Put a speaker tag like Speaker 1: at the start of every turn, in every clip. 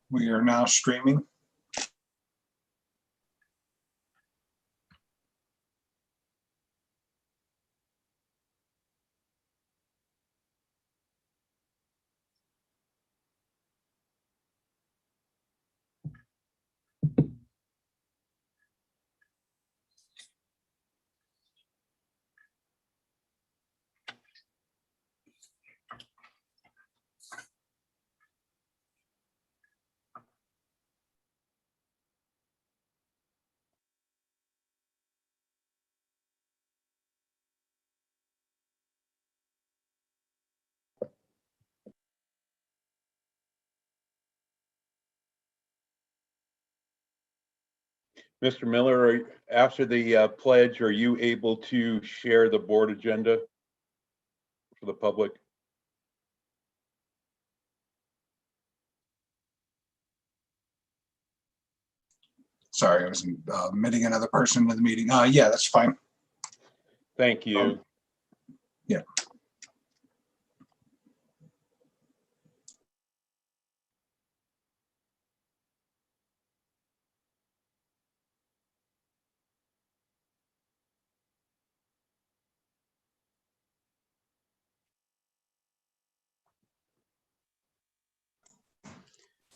Speaker 1: We are now streaming.
Speaker 2: Mr. Miller, after the pledge, are you able to share the board agenda for the public?
Speaker 1: Sorry, I was admitting another person to the meeting. Yeah, that's fine.
Speaker 2: Thank you.
Speaker 1: Yeah.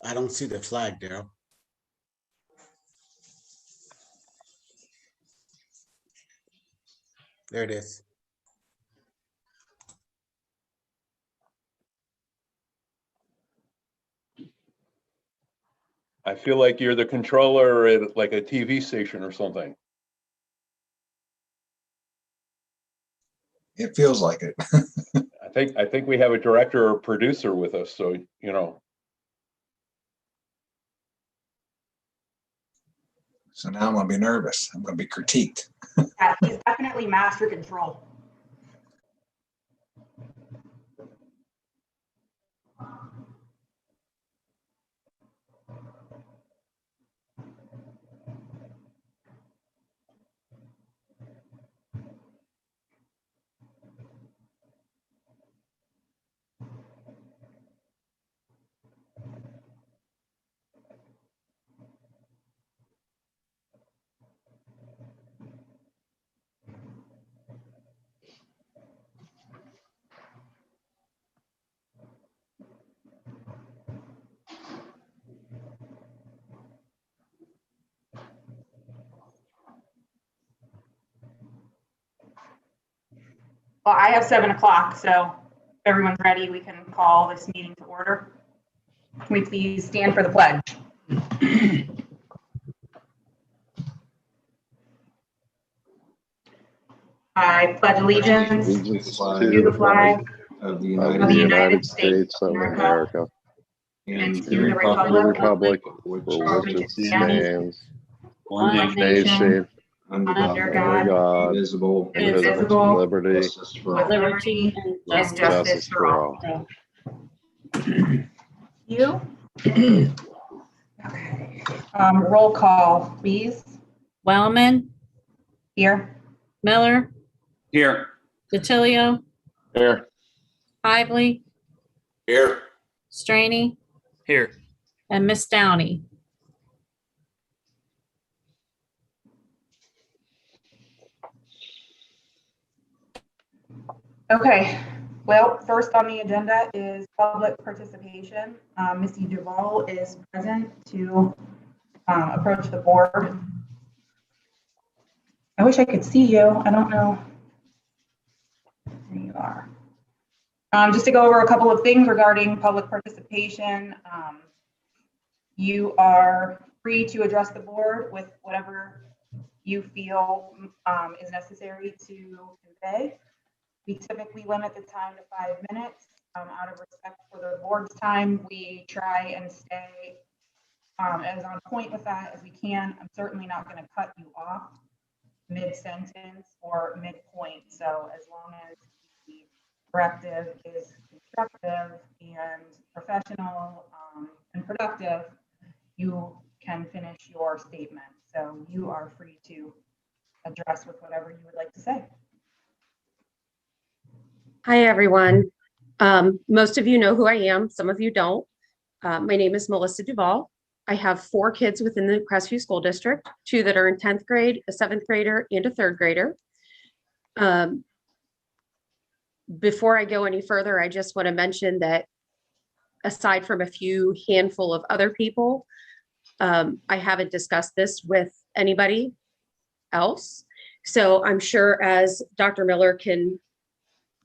Speaker 3: I don't see the flag, Daryl. There it is.
Speaker 2: I feel like you're the controller at like a TV station or something.
Speaker 1: It feels like it.
Speaker 2: I think we have a director or producer with us, so you know.
Speaker 1: So now I'm gonna be nervous. I'm gonna be critiqued.
Speaker 4: Yeah, he's definitely master control. Well, I have 7 o'clock, so if everyone's ready, we can call this meeting to order. Can we please stand for the pledge? I pledge allegiance to the flag
Speaker 5: of the
Speaker 4: United States of America
Speaker 5: and
Speaker 4: to the republic
Speaker 5: for
Speaker 4: which it stands,
Speaker 5: one
Speaker 4: one
Speaker 5: nation,
Speaker 4: nation,
Speaker 5: under
Speaker 4: under
Speaker 5: God,
Speaker 4: God,
Speaker 5: indivisible,
Speaker 4: indivisible,
Speaker 5: with
Speaker 6: liberty,
Speaker 5: justice for
Speaker 4: with
Speaker 5: all.
Speaker 4: liberty and justice for all. You? Okay. Roll call, please.
Speaker 7: Wellman,
Speaker 4: Here.
Speaker 7: Miller,
Speaker 6: Here.
Speaker 7: DiTilio,
Speaker 5: Here.
Speaker 7: Hively,
Speaker 6: Here.
Speaker 7: Straney,
Speaker 6: Here.
Speaker 7: and Miss Downey.
Speaker 4: Okay. Well, first on the agenda is public participation. Missy DuVall is present to approach the board. I wish I could see you. I don't know. There you are. Just to go over a couple of things regarding public participation. You are free to address the board with whatever you feel is necessary to convey. We typically limit the time to 5 minutes. Out of respect for the board's time, we try and stay as on point with that as we can. I'm certainly not going to cut you off mid-sentence or mid-point. So as long as the directive is constructive and professional and productive, you can finish your statement. So you are free to address with whatever you would like to say.
Speaker 8: Hi, everyone. Most of you know who I am. Some of you don't.
Speaker 5: My name is Melissa DuVall. I have 4 kids within the Crestview School District, 2 that are in 10th grade, a 7th grader, and a 3rd grader. Before I go any further, I just want to mention that aside from a few handful of other people, I haven't discussed this with anybody else. So I'm sure as Dr. Miller can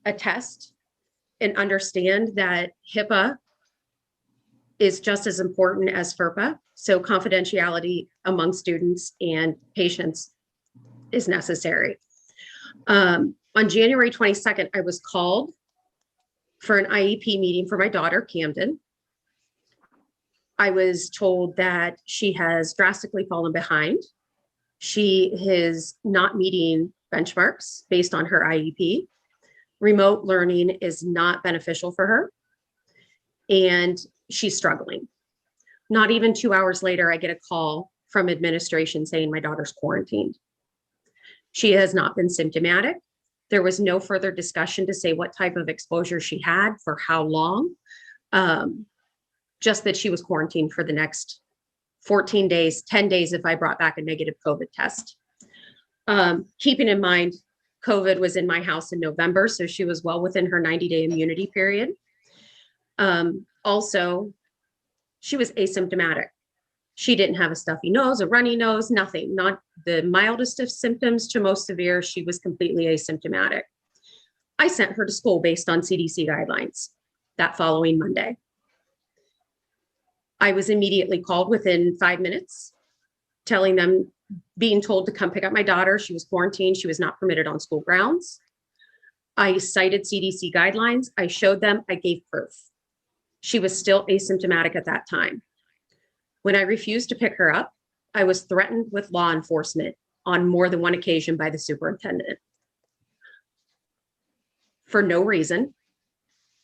Speaker 5: attest and understand that HIPAA is just as important as FERPA. So confidentiality among students and patients is necessary. On January 22nd, I was called for an IEP meeting for my daughter, Camden. I was told that she has drastically fallen behind. She is not meeting benchmarks based on her IEP. Remote learning is not beneficial for her, and she's struggling. Not even 2 hours later, I get a call from administration saying my daughter's quarantined. She has not been symptomatic. There was no further discussion to say what type of exposure she had, for how long, just that she was quarantined for the next 14 days, 10 days if I brought back a negative COVID test. Keeping in mind, COVID was in my house in November, so she was well within her 90-day immunity period. Also, she was asymptomatic. She didn't have a stuffy nose, a runny nose, nothing, not the mildest of symptoms to most severe. She was completely asymptomatic. I sent her to school based on CDC guidelines that following Monday. I was immediately called within 5 minutes, being told to come pick up my daughter. She was quarantined. She was not permitted on school grounds. I cited CDC guidelines. I showed them, I gave proof. She was still asymptomatic at that time. When I refused to pick her up, I was threatened with law enforcement on more than one occasion by the superintendent. For no reason.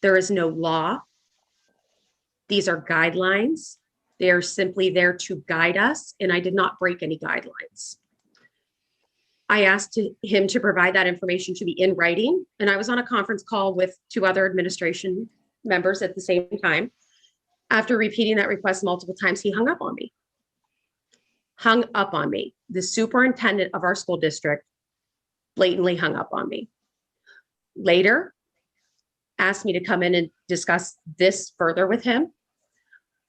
Speaker 5: There is no law. These are guidelines. They are simply there to guide us, and I did not break any guidelines. I asked him to provide that information to me in writing, and I was on a conference call with 2 other administration members at the same time. After repeating that request multiple times, he hung up on me. Hung up on me. The superintendent of our school district blatantly hung up on me. Later, asked me to come in and discuss this further with him.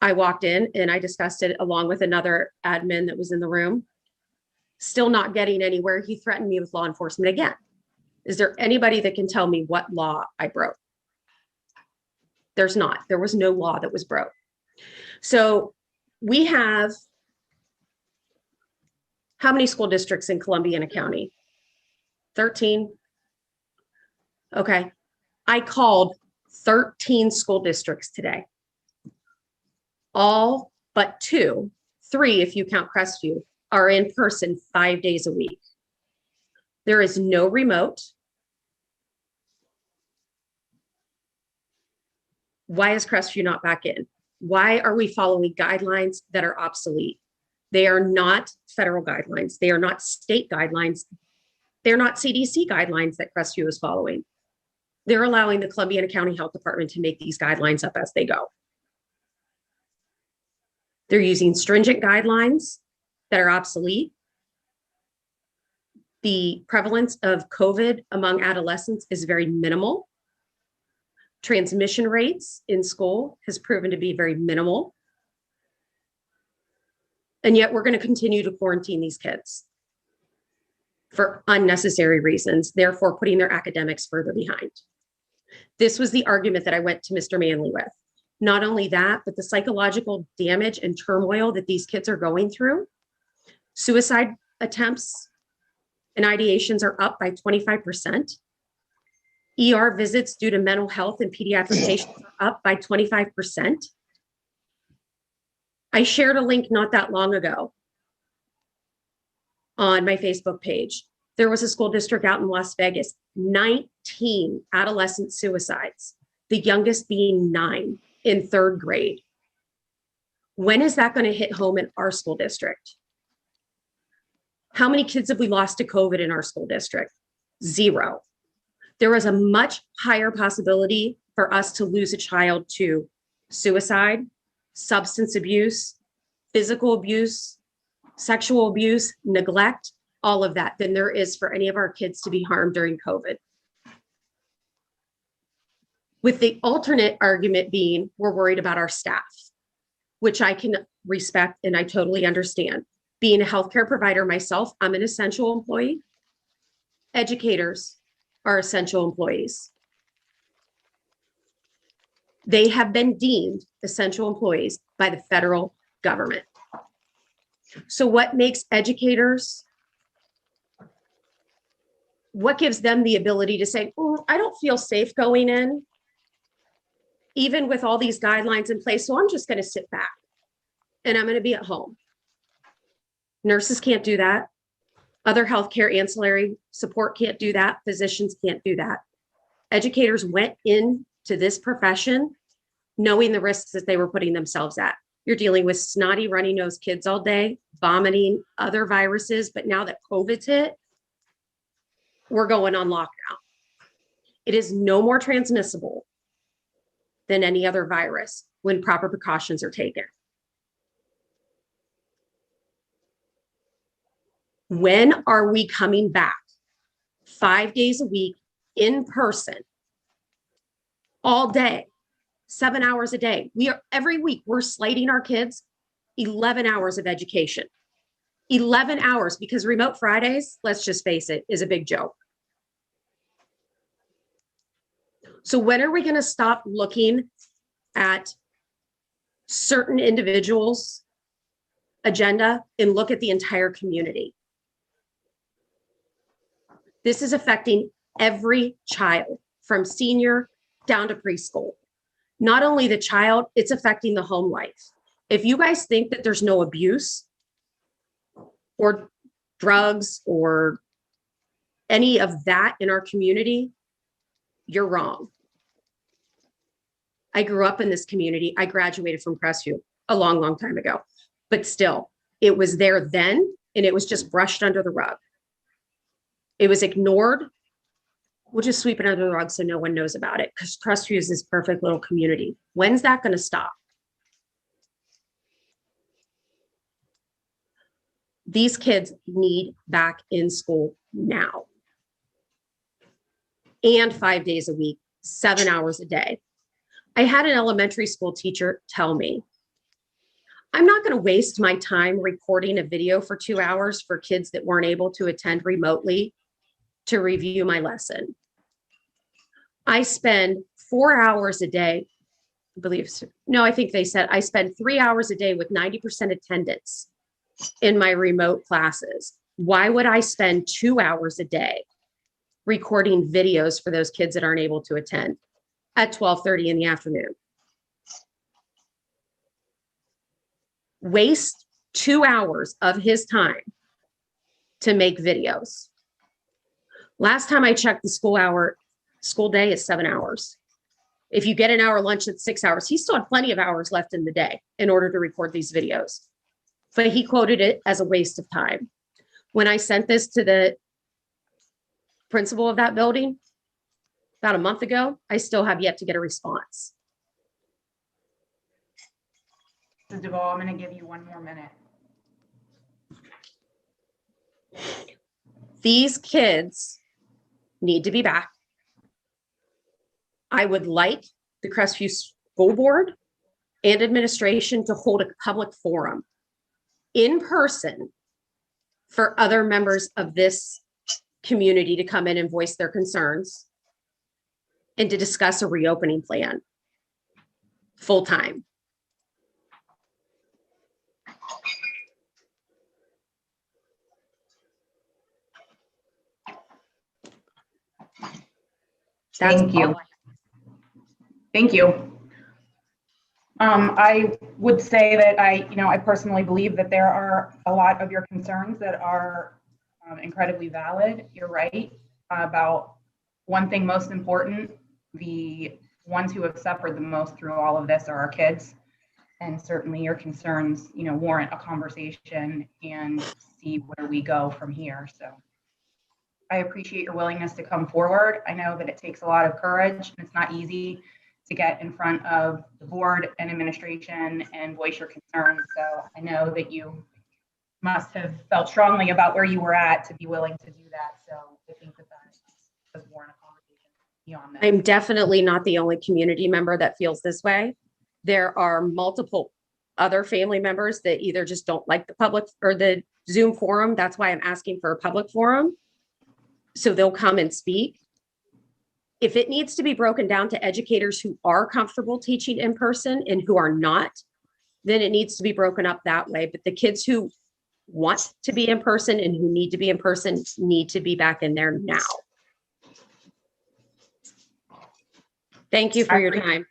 Speaker 5: I walked in and I discussed it along with another admin that was in the room. Still not getting anywhere. He threatened me with law enforcement again. Is there anybody that can tell me what law I broke? There's not. There was no law that was broke. So we have how many school districts in Columbiana County? 13. Okay. I called 13 school districts today. All but 2, 3 if you count Crestview, are in person 5 days a week. There is no remote. Why is Crestview not back in? Why are we following guidelines that are obsolete? They are not federal guidelines. They are not state guidelines. They're not CDC guidelines that Crestview is following. They're allowing the Columbiana County Health Department to make these guidelines up as they go. They're using stringent guidelines that are obsolete. The prevalence of COVID among adolescents is very minimal. Transmission rates in school has proven to be very minimal. And yet we're going to continue to quarantine these kids for unnecessary reasons, therefore putting their academics further behind. This was the argument that I went to Mr. Manley with. Not only that, but the psychological damage and turmoil that these kids are going through. Suicide attempts and ideations are up by 25%. ER visits due to mental health and pediatric patients are up by 25%. I shared a link not that long ago on my Facebook page. There was a school district out in Las Vegas, 19 adolescent suicides, the youngest being 9 in 3rd grade. When is that going to hit home in our school district? How many kids have we lost to COVID in our school district? 0. There is a much higher possibility for us to lose a child to suicide, substance abuse, physical abuse, sexual abuse, neglect, all of that, than there is for any of our kids to be harmed during COVID. With the alternate argument being, we're worried about our staff, which I can respect and I totally understand. Being a healthcare provider myself, I'm an essential employee. Educators are essential employees. They have been deemed essential employees by the federal government. So what makes educators, what gives them the ability to say, oh, I don't feel safe going in, even with all these guidelines in place, so I'm just going to sit back and I'm going to be at home. Nurses can't do that. Other healthcare ancillary support can't do that. Physicians can't do that. Educators went into this profession knowing the risks that they were putting themselves at. You're dealing with snotty, runny-nosed kids all day, vomiting, other viruses, but now that COVID's hit, we're going on lockdown. It is no more transmissible than any other virus when proper precautions are taken. When are we coming back 5 days a week in person, all day, 7 hours a day? Every week, we're slating our kids 11 hours of education. 11 hours, because remote Fridays, let's just face it, is a big joke. So when are we going to stop looking at certain individuals' agenda and look at the entire community? This is affecting every child from senior down to preschool. Not only the child, it's affecting the home life. If you guys think that there's no abuse or drugs or any of that in our community, you're wrong. I grew up in this community. I graduated from Crestview a long, long time ago, but still, it was there then, and it was just brushed under the rug. It was ignored. We'll just sweep it under the rug so no one knows about it, because Crestview is this perfect little community. When's that going to stop? These kids need back in school now. And 5 days a week, 7 hours a day. I had an elementary school teacher tell me, I'm not going to waste my time recording a video for 2 hours for kids that weren't able to attend remotely to review my lesson. I spend 4 hours a day, I think they said I spend 3 hours a day with 90% attendance in my remote classes. Why would I spend 2 hours a day recording videos for those kids that aren't able to attend at 12:30 in the afternoon? Waste 2 hours of his time to make videos. Last time I checked, the school day is 7 hours. If you get an hour lunch, it's 6 hours. He still had plenty of hours left in the day in order to record these videos. But he quoted it as a waste of time. When I sent this to the principal of that building about a month ago, I still have yet to get a response.
Speaker 4: Mrs. DuVall, I'm going to give you 1 more minute.
Speaker 5: These kids need to be back. I would like the Crestview School Board and administration to hold a public forum in person for other members of this community to come in and voice their concerns and to discuss a reopening plan full time.
Speaker 4: Thank you. Thank you. I would say that I personally believe that there are a lot of your concerns that are incredibly valid. You're right about one thing most important. The ones who have suffered the most through all of this are our kids. And certainly your concerns, warrant a conversation and see where we go from here. So I appreciate your willingness to come forward. I know that it takes a lot of courage and it's not easy to get in front of the board and administration and voice your concerns. So I know that you must have felt strongly about where you were at to be willing to do that. So I think that does warrant a conversation beyond that.
Speaker 5: I'm definitely not the only community member that feels this way. There are multiple other family members that either just don't like the public or the Zoom forum. That's why I'm asking for a public forum. So they'll come and speak. If it needs to be broken down to educators who are comfortable teaching in person and who are not, then it needs to be broken up that way. But the kids who want to be in person and who need to be in person need to be back in there now. Thank you for your time.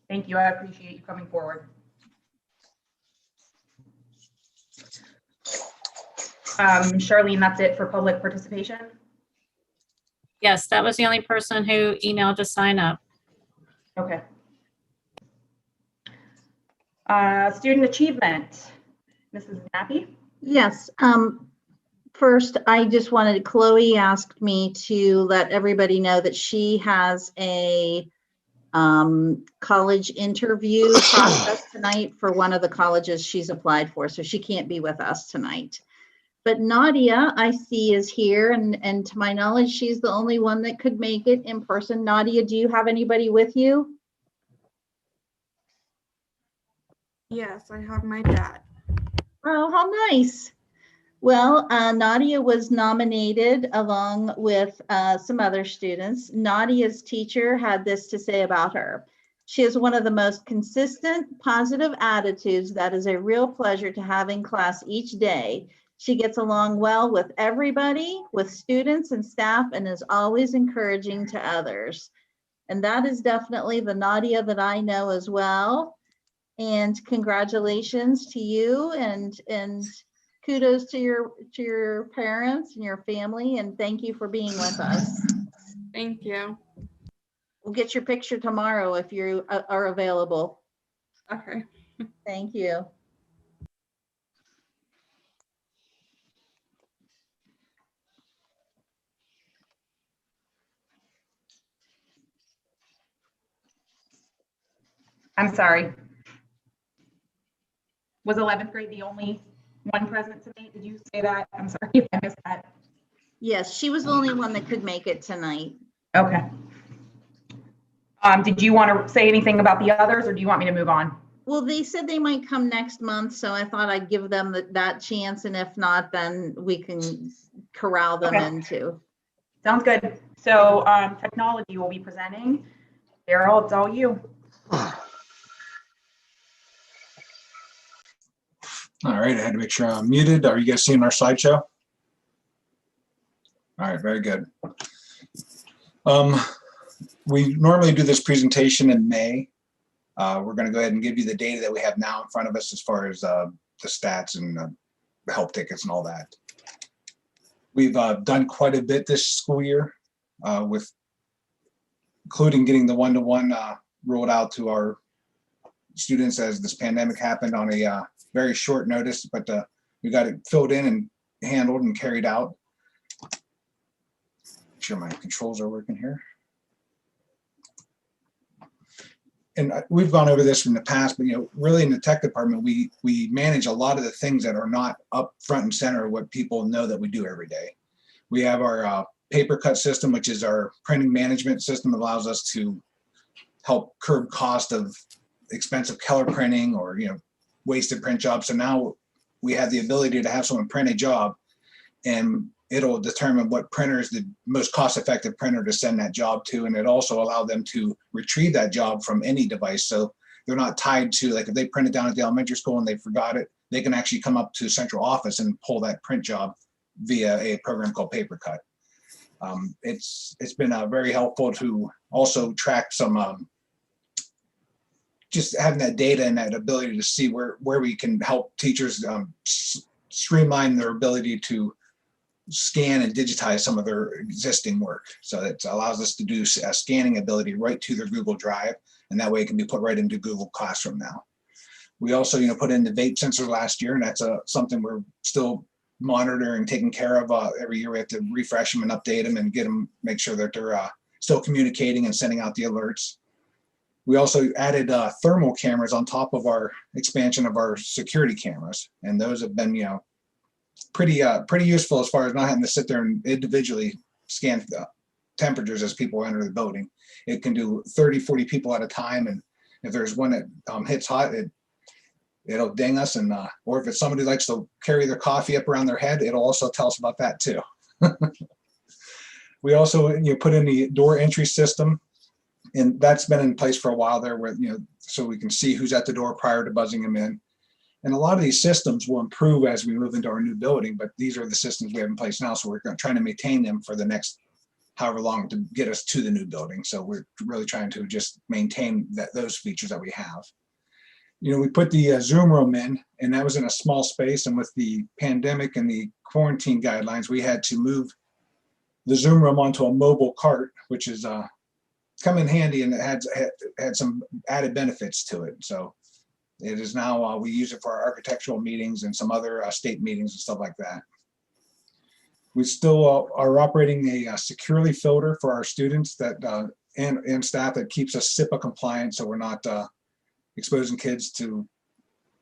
Speaker 4: Thank you. I appreciate you coming forward. Charlene, that's it for public participation?
Speaker 7: Yes, that was the only person who emailed to sign up.
Speaker 4: Okay. Student achievement, Mrs. Nappy?
Speaker 8: Yes. First, I just wanted, Chloe asked me to let everybody know that she has a college interview process tonight for one of the colleges she's applied for, so she can't be with us tonight. But Nadia, I see, is here, and to my knowledge, she's the only one that could make it in person. Nadia, do you have anybody with you?
Speaker 9: Yes, I have my dad.
Speaker 8: Oh, how nice. Well, Nadia was nominated along with some other students. Nadia's teacher had this to say about her. She has one of the most consistent, positive attitudes that is a real pleasure to have in class each day. She gets along well with everybody, with students and staff, and is always encouraging to others. And that is definitely the Nadia that I know as well. And congratulations to you, and kudos to your parents and your family, and thank you for being with us.
Speaker 9: Thank you.
Speaker 8: We'll get your picture tomorrow if you are available.
Speaker 9: Okay.
Speaker 8: Thank you.
Speaker 4: I'm sorry. Was 11th grade the only one present tonight? Did you say that? I'm sorry if I missed that.
Speaker 8: Yes, she was the only one that could make it tonight.
Speaker 4: Okay. Did you want to say anything about the others, or do you want me to move on?
Speaker 8: Well, they said they might come next month, so I thought I'd give them that chance, and if not, then we can corral them
Speaker 4: Okay.
Speaker 8: into.
Speaker 4: Sounds good. So technology will be presenting. Daryl, it's all you.
Speaker 1: All right, I had to make sure I'm muted. Are you guys seeing our slideshow? All right, very good. We normally do this presentation in May. We're going to go ahead and give you the data that we have now in front of us as far as the stats and the help tickets and all that. We've done quite a bit this school year, with including getting the one-to-one rolled out to our students as this pandemic happened on a very short notice, but we got it filled in and handled and carried out. Make sure my controls are working here. And we've gone over this in the past, but really in the tech department, we manage a lot of the things that are not up front and center of what people know that we do every day. We have our paper cut system, which is our printing management system, allows us to help curb cost of expensive color printing or wasted print jobs. So now we have the ability to have someone print a job, and it'll determine what printer is the most cost-effective printer to send that job to, and it also allow them to retrieve that job from any device. So they're not tied to, like, if they print it down at the elementary school and they forgot it, they can actually come up to central office and pull that print job via a program called PaperCut. It's been very helpful to also track some just having that data and that ability to see where we can help teachers streamline their ability to scan and digitize some of their existing work. So it allows us to do a scanning ability right to their Google Drive, and that way it can be put right into Google Classroom now. We also, put in the vape sensor last year, and that's something we're still monitoring, taking care of. Every year we have to refresh them and update them and get them, make sure that they're still communicating and sending out the alerts. We also added thermal cameras on top of our expansion of our security cameras, and those have been, pretty useful as far as not having to sit there and individually scan the temperatures as people enter the building. It can do 30, 40 people at a time, and if there's one that hits hot, it'll ding us, and or if somebody likes to carry their coffee up around their head, it'll also tell us about that too. We also put in the door entry system, and that's been in place for a while there, where so we can see who's at the door prior to buzzing them in. And a lot of these systems will improve as we move into our new building, but these are the systems we have in place now, so we're trying to maintain them for the next however long to get us to the new building. So we're really trying to just maintain those features that we have. We put the Zoom room in, and that was in a small space, and with the pandemic and the quarantine guidelines, we had to move the Zoom room onto a mobile cart, which is come in handy, and it had some added benefits to it. So it is now, we use it for our architectural meetings and some other state meetings and stuff like that. We still are operating a securely filter for our students that and staff that keeps us SIPA compliant, so we're not exposing kids to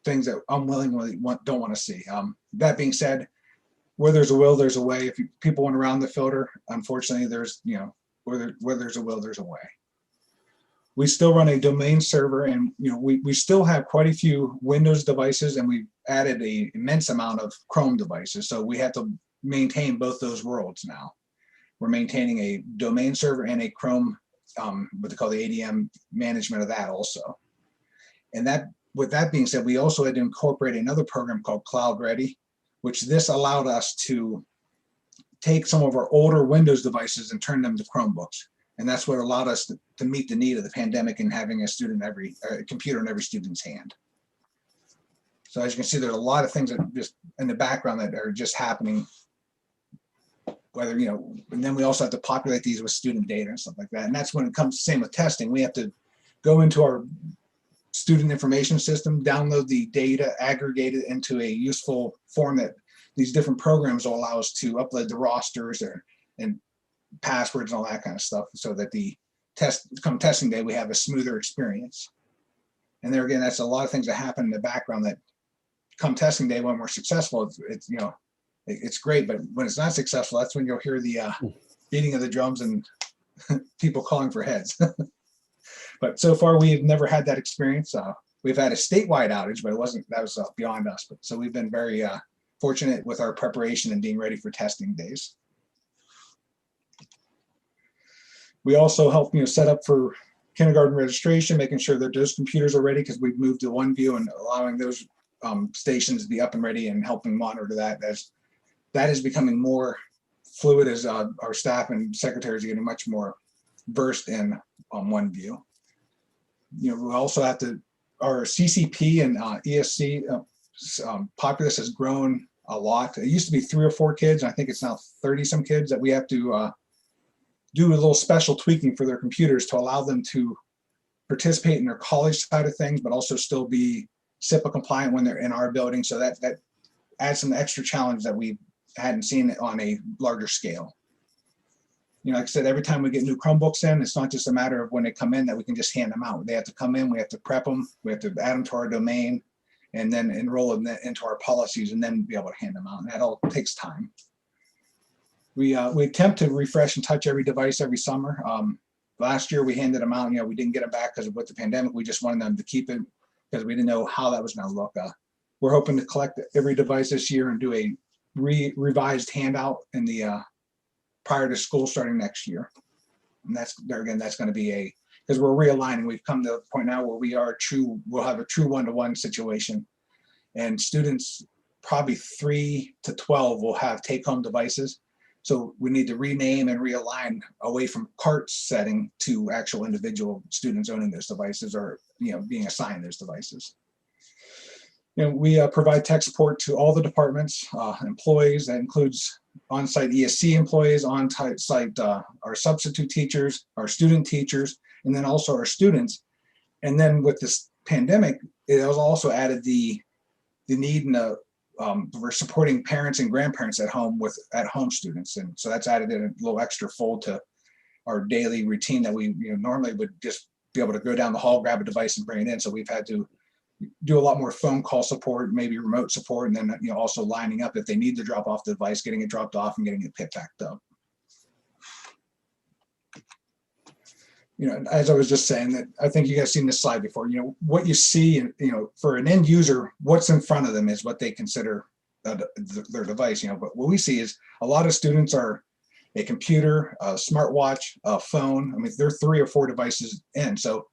Speaker 1: things that unwillingly don't want to see. That being said, where there's a will, there's a way. If people want around the filter, unfortunately, there's where there's a will, there's a way. We still run a domain server, and we still have quite a few Windows devices, and we've added an immense amount of Chrome devices. So we have to maintain both those worlds now. We're maintaining a domain server and a Chrome, what they call the ADM management of that also. And with that being said, we also had to incorporate another program called Cloud Ready, which this allowed us to take some of our older Windows devices and turn them to Chromebooks. And that's what allowed us to meet the need of the pandemic and having a computer in every student's hand. So as you can see, there's a lot of things that just in the background that are just happening, whether, and then we also have to populate these with student data and stuff like that. And that's when it comes, same with testing, we have to go into our student information system, download the data, aggregate it into a useful form that these different programs will allow us to upload the rosters and passwords and all that kind of stuff, so that the come testing day, we have a smoother experience. And there again, that's a lot of things that happen in the background that come testing day, when we're successful, it's great, but when it's not successful, that's when you'll hear the beating of the drums and people calling for heads. But so far, we've never had that experience. We've had a statewide outage, but that was beyond us. But so we've been very fortunate with our preparation and being ready for testing days. We also help set up for kindergarten registration, making sure that those computers are ready, because we've moved to OneView and allowing those stations to be up and ready and helping monitor that, as that is becoming more fluid as our staff and secretaries are getting much more versed in OneView. We also have to, our CCP and ESC populace has grown a lot. It used to be 3 or 4 kids, and I think it's now 30 some kids that we have to do a little special tweaking for their computers to allow them to participate in their college side of things, but also still be SIPA compliant when they're in our building. So that adds some extra challenge that we hadn't seen on a larger scale. Like I said, every time we get new Chromebooks in, it's not just a matter of when they come in that we can just hand them out. They have to come in, we have to prep them, we have to add them to our domain, and then enroll them into our policies, and then be able to hand them out. And that all takes time. We attempt to refresh and touch every device every summer. Last year we handed them out. We didn't get them back because of with the pandemic. We just wanted them to keep it because we didn't know how that was going to look. We're hoping to collect every device this year and do a revised handout in the prior to school starting next year. And that's going to be because we're realigning. We've come to the point now where we'll have a true one-to-one situation, and students probably 3 to 12 will have take-home devices. So we need to rename and realign away from cart setting to actual individual students owning those devices, or being assigned those devices. We provide tech support to all the departments, employees. That includes on-site ESC employees, on-site our substitute teachers, our student teachers, and then also our students. And then with this pandemic, it has also added the need and we're supporting parents and grandparents at home with at-home students, and so that's added in a little extra fold to our daily routine that we normally would just be able to go down the hall, grab a device and bring it in. So we've had to do a lot more phone call support, maybe remote support, and then, you know, also lining up if they need to drop off the device, getting it dropped off and getting it picked back up. You know, as I was just saying, that I think you guys seen this slide before, you know, what you see, you know, for an end user, what's in front of them is what they consider their device, you know, but what we see is a lot of students are a computer, a smartwatch, a phone. I mean, they're 3 or 4 devices in. So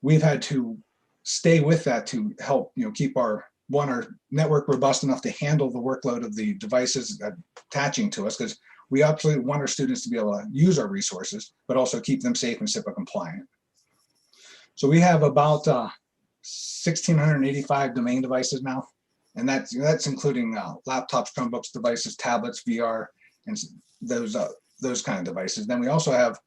Speaker 1: we've had to stay with that to help, you know, keep our network robust enough to handle the workload of the devices attaching to us, because we absolutely want our students to be able to use our resources, but also keep them safe and SIPA compliant. So we have about 1,685 domain devices now, and that's including laptops, Chromebooks, devices, tablets, VR, and those kind of devices. Then we also have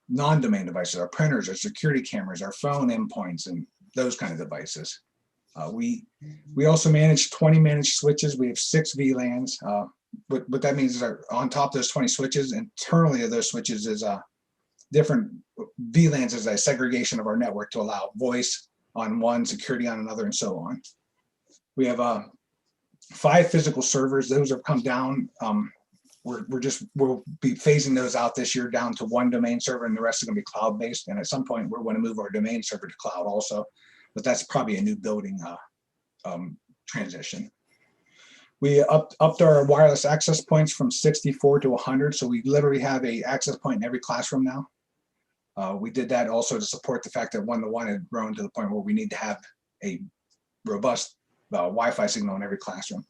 Speaker 1: non-domain devices, our printers, our security cameras, our phone endpoints, and those kind of devices. We also manage 20 managed switches. We have 6 VLANs. What that means is on top of those 20 switches, internally of those switches is different VLANs as a segregation of our network to allow voice on one, security on another, and so on. We have 5 physical servers. Those have come down. We'll be phasing those out this year down to 1 domain server, and the rest are going to be cloud-based. And at some point, we're going to move our domain server to cloud also, but that's probably a new building transition. We upped our wireless access points from 64 to 100, so we literally have a access point in every classroom now. We did that also to support the fact that one-to-one had grown to the point where we need to have a robust Wi-Fi signal in every classroom.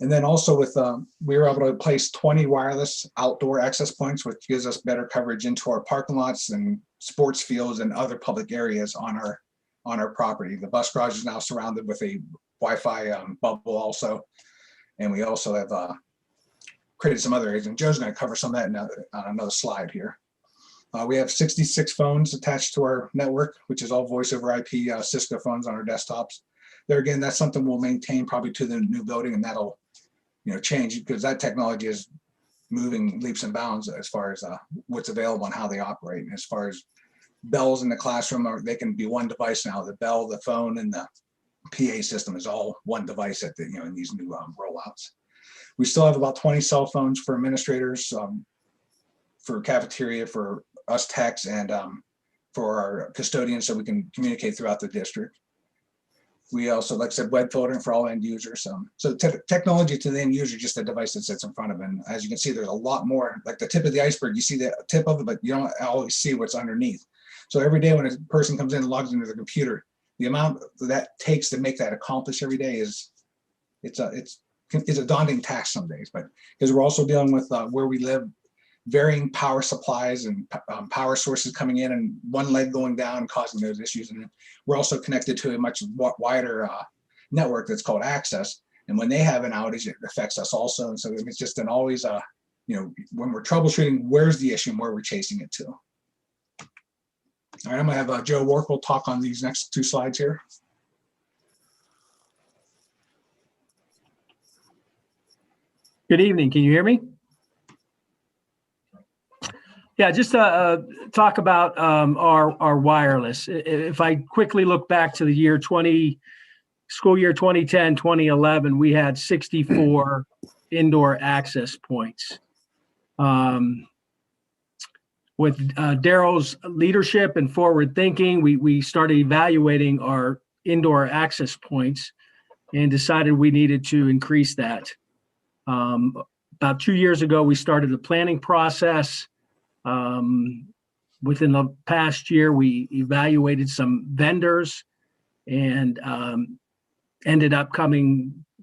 Speaker 1: And then also with, we were able to place 20 wireless outdoor access points, which gives us better coverage into our parking lots and sports fields and other public areas on our property. The bus garage is now surrounded with a Wi-Fi bubble also. And we also have created some other areas, and Joe's going to cover some of that on another slide here. We have 66 phones attached to our network, which is all voice over IP Cisco phones on our desktops. There again, that's something we'll maintain probably to the new building, and that'll, you know, change because that technology is moving leaps and bounds as far as what's available and how they operate. And as far as bells in the classroom, they can be one device now. The bell, the phone, and the PA system is all one device at the, you know, in these new rollouts. We still have about 20 cell phones for administrators, for cafeteria, for us techs, and for our custodians, so we can communicate throughout the district. We also, like I said, web filtering for all end users. So technology to the end user, just a device that sits in front of them. And as you can see, there's a lot more, like the tip of the iceberg. You see the tip of it, but you don't always see what's underneath. So every day when a person comes in and logs into their computer, the amount that takes to make that accomplish every day is, it's a daunting task some days. But because we're also dealing with where we live, varying power supplies and power sources coming in, and one leg going down, causing those issues. And we're also connected to a much wider network that's called Access. And when they have an outage, it affects us also. And so it's just an always, you know, when we're troubleshooting, where's the issue and where we're chasing it to. All right, I'm gonna have Joe Warkle talk on these next 2 slides here.
Speaker 10: Good evening. Can you hear me? Yeah, just talk about our wireless. If I quickly look back to the school year 2010, 2011, we had 64 indoor access points. With Daryl's leadership and forward thinking, we started evaluating our indoor access points and decided we needed to increase that. About 2 years ago, we started the planning process. Within the past year, we evaluated some vendors and ended up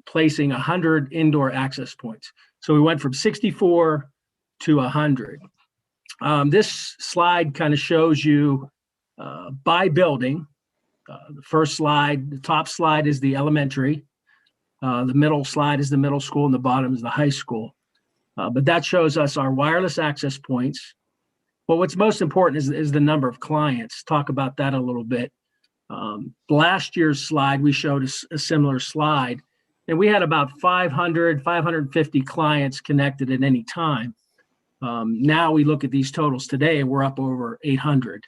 Speaker 10: placing 100 indoor access points. So we went from 64 to 100. This slide kind of shows you by building. The first slide, the top slide is the elementary. The middle slide is the middle school, and the bottom is the high school. But that shows us our wireless access points. But what's most important is the number of clients. Talk about that a little bit. Last year's slide, we showed a similar slide, and we had about 500, 550 clients connected at any time. Now we look at these totals today, and we're up over 800.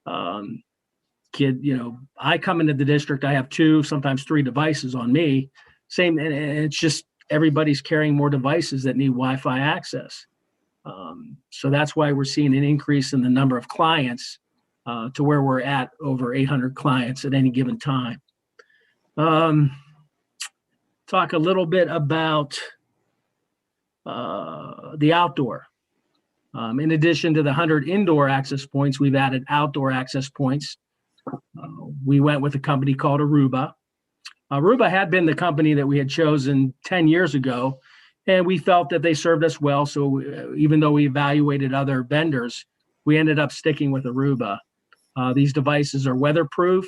Speaker 10: I come into the district, I have 2, sometimes 3 devices on me. Same, and it's just everybody's carrying more devices that need Wi-Fi access. So that's why we're seeing an increase in the number of clients to where we're at over 800 clients at any given time. Talk a little bit about the outdoor. In addition to the 100 indoor access points, we've added outdoor access points. We went with a company called Aruba. Aruba had been the company that we had chosen 10 years ago, and we felt that they served us well. So even though we evaluated other vendors, we ended up sticking with Aruba. These devices are weatherproof.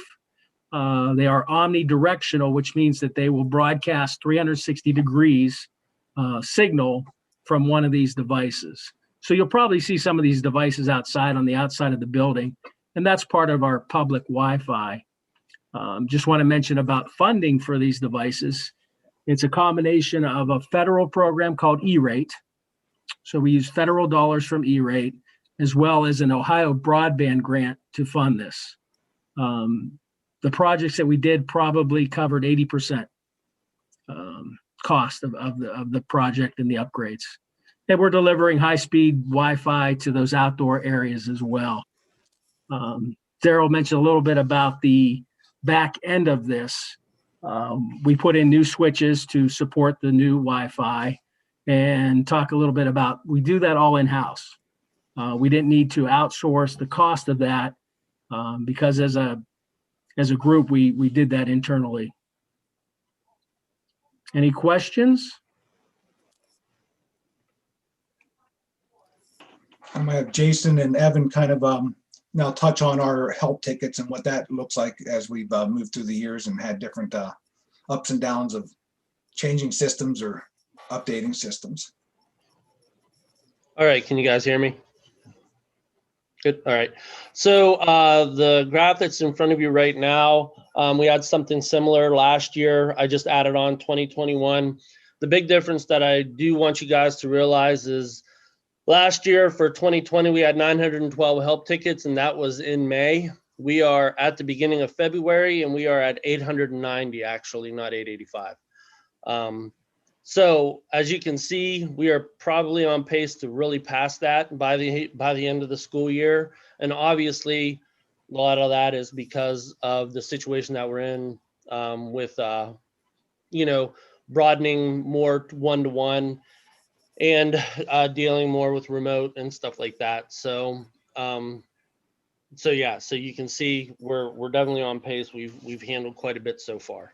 Speaker 10: They are omnidirectional, which means that they will broadcast 360 degrees signal from one of these devices. So you'll probably see some of these devices outside on the outside of the building, and that's part of our public Wi-Fi. Just want to mention about funding for these devices. It's a combination of a federal program called E-Rate. So we use federal dollars from E-Rate, as well as an Ohio broadband grant to fund this. The projects that we did probably covered 80% cost of the project and the upgrades. And we're delivering high-speed Wi-Fi to those outdoor areas as well. Daryl mentioned a little bit about the back end of this. We put in new switches to support the new Wi-Fi, and talk a little bit about, we do that all in-house. We didn't need to outsource the cost of that because as a group, we did that internally. Any questions?
Speaker 1: I'm gonna have Jason and Evan kind of now touch on our help tickets and what that looks like as we've moved through the years and had different ups and downs of changing systems or updating systems.
Speaker 11: All right, can you guys hear me? Good, all right. So the graph that's in front of you right now, we had something similar last year. I just added on 2021. The big difference that I do want you guys to realize is last year for 2020, we had 912 help tickets, and that was in May. We are at the beginning of February, and we are at 890, actually, not 885. So as you can see, we are probably on pace to really pass that by the end of the school year. And obviously, a lot of that is because of the situation that we're in with, broadening more one-to-one and dealing more with remote and stuff like that. So yeah, so you can see we're definitely on pace. We've handled quite a bit so far.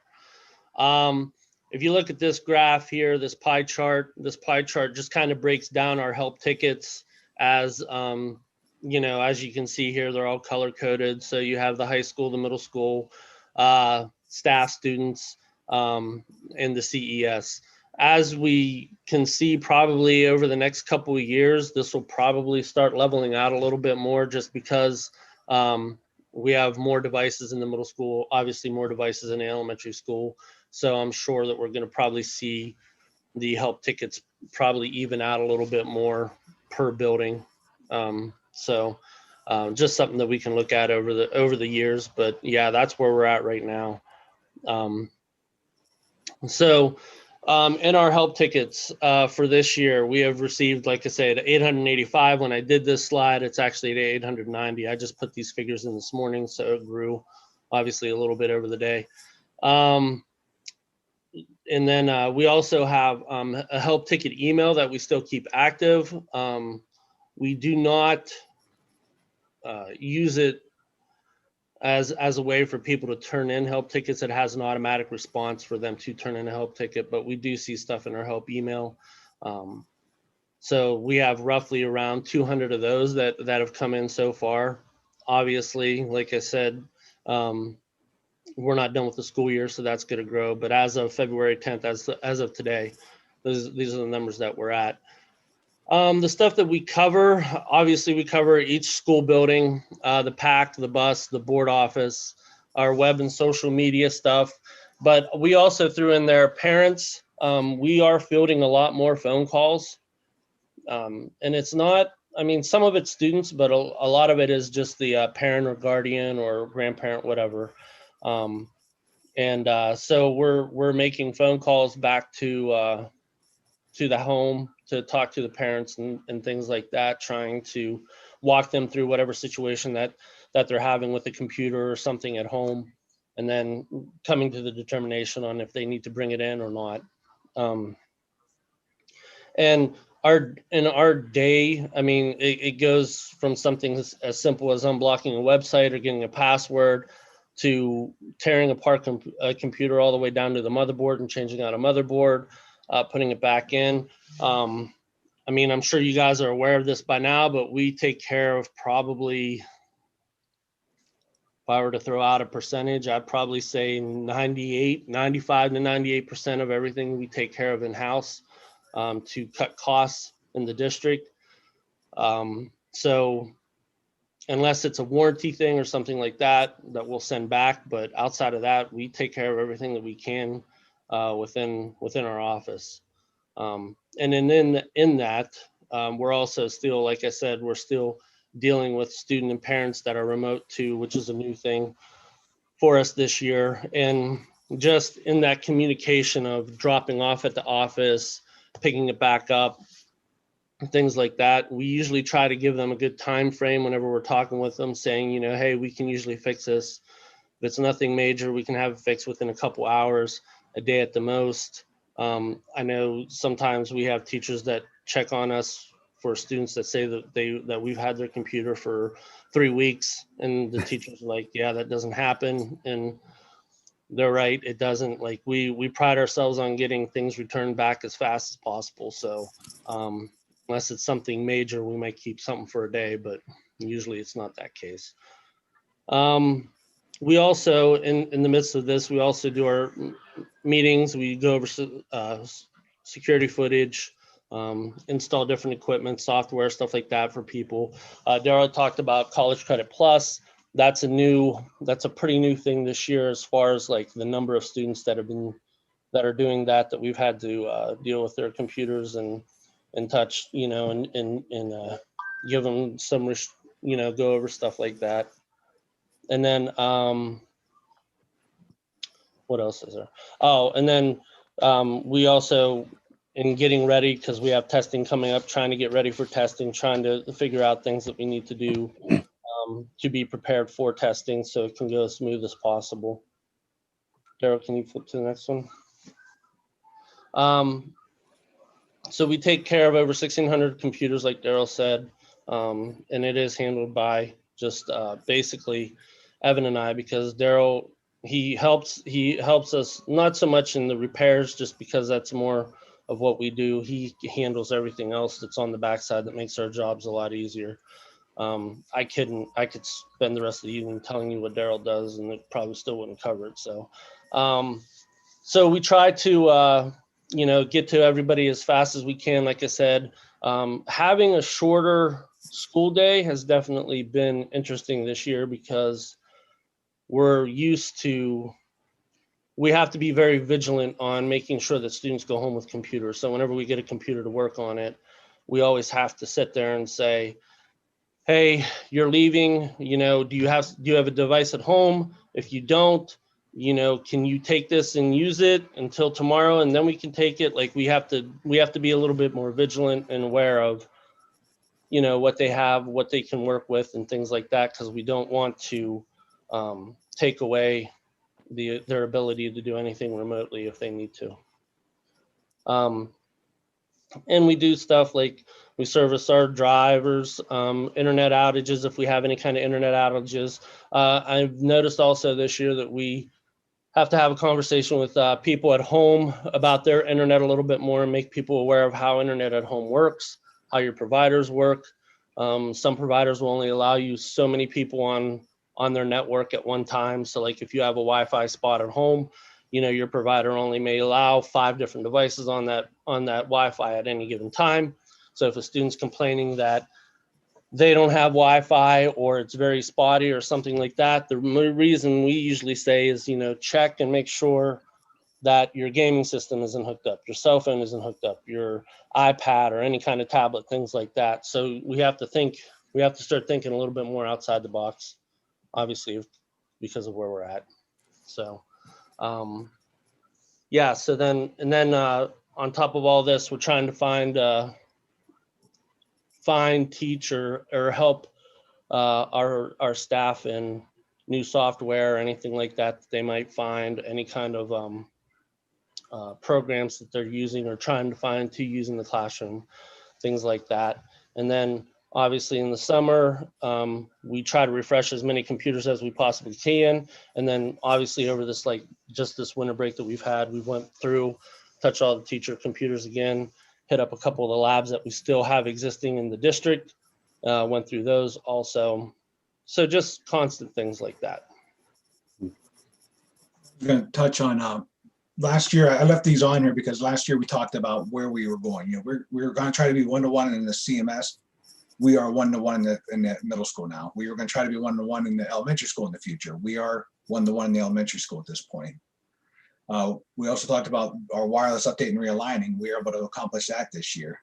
Speaker 11: If you look at this graph here, this pie chart just kind of breaks down our help tickets as, as you can see here, they're all color coded. So you have the high school, the middle school, staff, students, and the CES. As we can see, probably over the next couple of years, this will probably start leveling out a little bit more just because we have more devices in the middle school, obviously more devices in the elementary school. So I'm sure that we're going to probably see the help tickets probably even out a little bit more per building. Just something that we can look at over the years. But yeah, that's where we're at right now. In our help tickets for this year, we have received, like I said, 885. When I did this slide, it's actually at 890. I just put these figures in this morning, so it grew obviously a little bit over the day. And then we also have a help ticket email that we still keep active. We do not use it as a way for people to turn in help tickets. It has an automatic response for them to turn in a help ticket, but we do see stuff in our help email. So we have roughly around 200 of those that have come in so far. Obviously, like I said, we're not done with the school year, so that's going to grow. But as of February 10th, as of today, these are the numbers that we're at. The stuff that we cover, obviously we cover each school building, the PAC, the bus, the board office, our web and social media stuff. But we also threw in there parents. We are fielding a lot more phone calls. And it's not I mean, some of it's students, but a lot of it is just the parent or guardian or grandparent, whatever. So we're making phone calls back to the home to talk to the parents and things like that, trying to walk them through whatever situation that they're having with the computer or something at home, and then coming to the determination on if they need to bring it in or not. And in our day, I mean, it goes from something as simple as unblocking a website or getting a password to tearing apart a computer all the way down to the motherboard and changing out a motherboard, putting it back in. I mean, I'm sure you guys are aware of this by now, but we take care of probably, if I were to throw out a percentage, I'd probably say 95 to 98% of everything we take care of in-house to cut costs in the district. So unless it's a warranty thing or something like that we'll send back, but outside of that, we take care of everything that we can within our office. And then in that, we're also still, like I said, we're still dealing with student and parents that are remote too, which is a new thing for us this year. And just in that communication of dropping off at the office, picking it back up, things like that, we usually try to give them a good time frame whenever we're talking with them, saying, you know, hey, we can usually fix this. If it's nothing major, we can have it fixed within a couple hours, a day at the most. I know sometimes we have teachers that check on us for students that say that we've had their computer for 3 weeks, and the teacher's like, yeah, that doesn't happen. And they're right, it doesn't. Like we pride ourselves on getting things returned back as fast as possible. So unless it's something major, we might keep something for a day, but usually it's not that case. We also, in the midst of this, we also do our meetings. We go over security footage, install different equipment, software, stuff like that for people. Darryl talked about College Credit Plus. That's a pretty new thing this year, as far as like the number of students that are doing that we've had to deal with their computers and touch, you know, and give them some, go over stuff like that. And then what else is there? Oh, and then we also, in getting ready, because we have testing coming up, trying to get ready for testing, trying to figure out things that we need to do to be prepared for testing so it can go as smooth as possible. Darryl, can you flip to the next one? So we take care of over 1,600 computers, like Darryl said, and it is handled by just basically Evan and I, because Darryl, he helps us not so much in the repairs, just because that's more of what we do. He handles everything else that's on the backside that makes our jobs a lot easier. I could spend the rest of the evening telling you what Darryl does, and it probably still wouldn't cover it. So, so we try to, get to everybody as fast as we can. Like I said, having a shorter school day has definitely been interesting this year, because we have to be very vigilant on making sure that students go home with computers. So whenever we get a computer to work on it, we always have to sit there and say, hey, you're leaving, do you have a device at home? If you don't, can you take this and use it until tomorrow, and then we can take it? Like we have to be a little bit more vigilant and aware of, what they have, what they can work with, and things like that, because we don't want to take away their ability to do anything remotely if they need to. And we do stuff like we service our drivers, internet outages if we have any kind of internet outages. I've noticed also this year that we have to have a conversation with people at home about their internet a little bit more, and make people aware of how internet at home works, how your providers work. Some providers will only allow you so many people on their network at one time. So like if you have a Wi-Fi spot at home, your provider only may allow 5 different devices on that Wi-Fi at any given time. So if a student's complaining that they don't have Wi-Fi, or it's very spotty or something like that, the reason we usually say is, check and make sure that your gaming system isn't hooked up, your cell phone isn't hooked up, your iPad or any kind of tablet, things like that. So we have to start thinking a little bit more outside the box, obviously, because of where we're at. So, yeah, so then on top of all this, we're trying to teach or help our staff in new software or anything like that they might find, any kind of programs that they're using or trying to find to use in the classroom, things like that. And then obviously in the summer, we try to refresh as many computers as we possibly can. And then obviously over this, like just this winter break that we've had, we went through, touched all the teacher computers again, hit up a couple of the labs that we still have existing in the district, went through those also. So just constant things like that.
Speaker 1: I'm going to touch on last year. I left these on here because last year we talked about where we were going. We were going to try to be one-to-one in the CMS. We are one-to-one in the middle school now. We were going to try to be one-to-one in the elementary school in the future. We are one-to-one in the elementary school at this point. We also talked about our wireless update and realigning. We are able to accomplish that this year.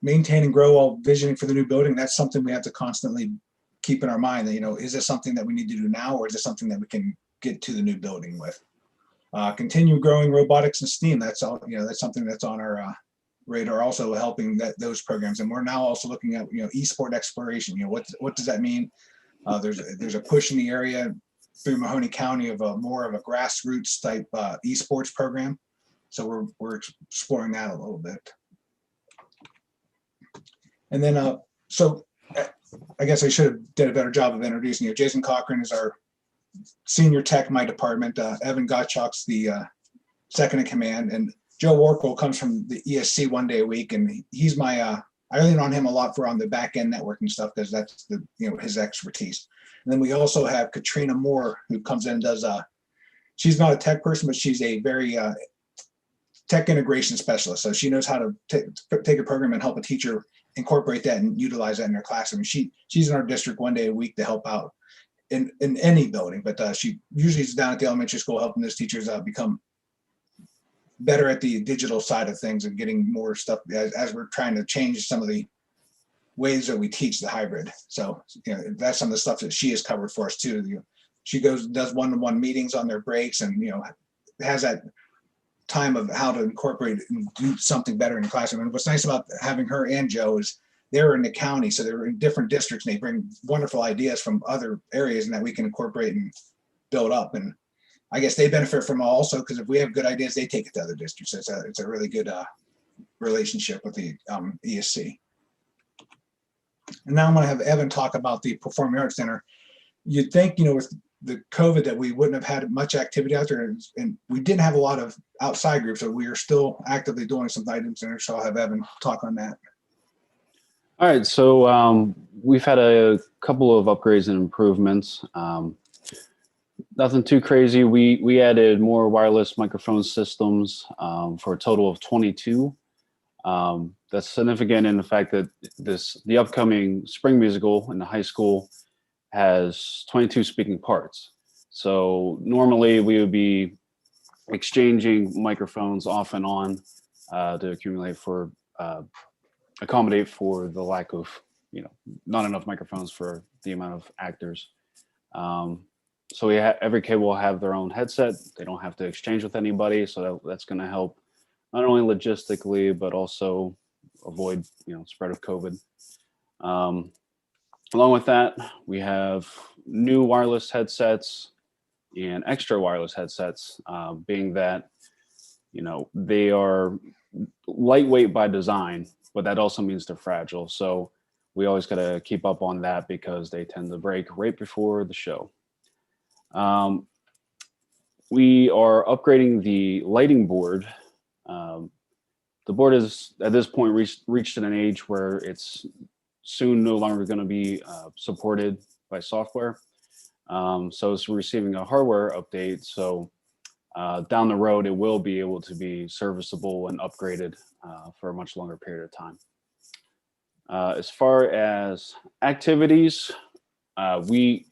Speaker 1: Maintain and grow while visioning for the new building. That's something we have to constantly keep in our mind that, is this something that we need to do now, or is this something that we can get to the new building with? Continue growing robotics and STEAM. That's all, that's something that's on our radar, also helping those programs. And we're now also looking at, esport exploration. What does that mean? There's a push in the area through Mahoney County of more of a grassroots type esports program. So we're exploring that a little bit. And then, so I guess I should have did a better job of introducing you. Jason Cochran is our senior tech in my department. Evan Gottschalk's the second in command, and Joe Warkle comes from the ESC one day a week, and he's my I lean on him a lot for on the back end networking stuff because that's his expertise. And then we also have Katrina Moore, who comes in and does she's not a tech person, but she's a very tech integration specialist. So she knows how to take a program and help a teacher incorporate that and utilize that in their classroom. She's in our district one day a week to help out in any building, but she usually is down at the elementary school helping those teachers become better at the digital side of things and getting more stuff as we're trying to change some of the ways that we teach the hybrid. So that's some of the stuff that she has covered for us too. She goes and does one-to-one meetings on their breaks, and has that time of how to incorporate and do something better in the classroom. And what's nice about having her and Joe is they're in the county, so they're in different districts, and they bring wonderful ideas from other areas and that we can incorporate and build up. And I guess they benefit from also because if we have good ideas, they take it to other districts. So it's a really good relationship with the ESC. And now I'm going to have Evan talk about the Performing Arts Center. You'd think, with the COVID that we wouldn't have had much activity out there, and we didn't have a lot of outside groups, so we are still actively doing some items there. So I'll have Evan talk on that.
Speaker 12: All right, so we've had a couple of upgrades and improvements. Nothing too crazy. We added more wireless microphone systems for a total of 22. That's significant in the fact that the upcoming spring musical in the high school has 22 speaking parts. So normally we would be exchanging microphones off and on to accumulate for accommodate for the lack of not enough microphones for the amount of actors. So every kid will have their own headset. They don't have to exchange with anybody. So that's going to help not only logistically, but also avoid, spread of COVID. Along with that, we have new wireless headsets and extra wireless headsets, being that, they are lightweight by design, but that also means they're fragile. So we always got to keep up on that because they tend to break right before the show. We are upgrading the lighting board. The board is at this point reached an age where it's soon no longer going to be supported by software. So it's receiving a hardware update. So down the road, it will be able to be serviceable and upgraded for a much longer period of time. As far as activities, we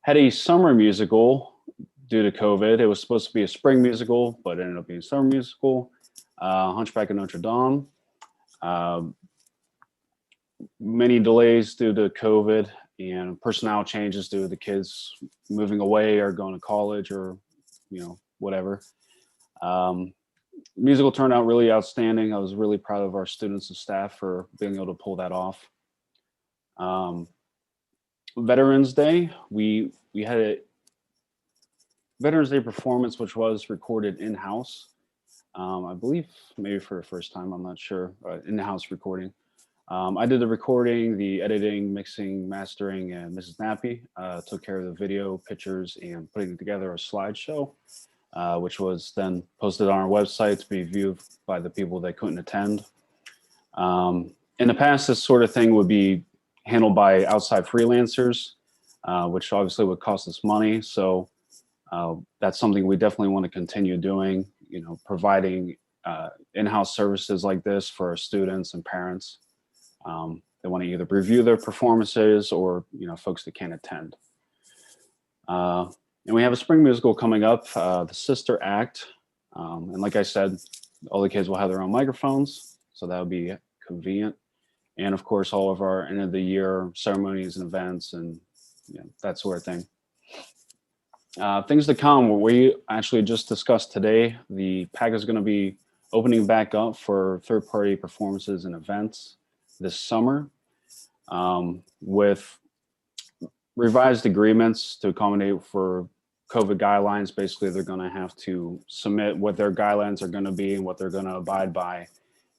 Speaker 12: had a summer musical due to COVID. It was supposed to be a spring musical, but it ended up being a summer musical. Hunchback of Notre Dame. Many delays due to COVID and personnel changes due to the kids moving away or going to college or, whatever. Musical turned out really outstanding. I was really proud of our students and staff for being able to pull that off. Veterans Day, we had a Veterans Day performance, which was recorded in-house. I believe maybe for the first time, I'm not sure, in-house recording. I did the recording, the editing, mixing, mastering, and Mrs. Nappy took care of the video, pictures, and putting together a slideshow, which was then posted on our website to be viewed by the people that couldn't attend. In the past, this sort of thing would be handled by outside freelancers, which obviously would cost us money. So that's something we definitely want to continue doing, providing in-house services like this for our students and parents. They want to either review their performances or, folks that can't attend. And we have a spring musical coming up, the Sister Act. And like I said, all the kids will have their own microphones, so that would be convenient. And of course, all of our end of the year ceremonies and events and that sort of thing. Things to come, we actually just discussed today, the PAC is going to be opening back up for third-party performances and events this summer with revised agreements to accommodate for COVID guidelines. Basically, they're going to have to submit what their guidelines are going to be and what they're going to abide by.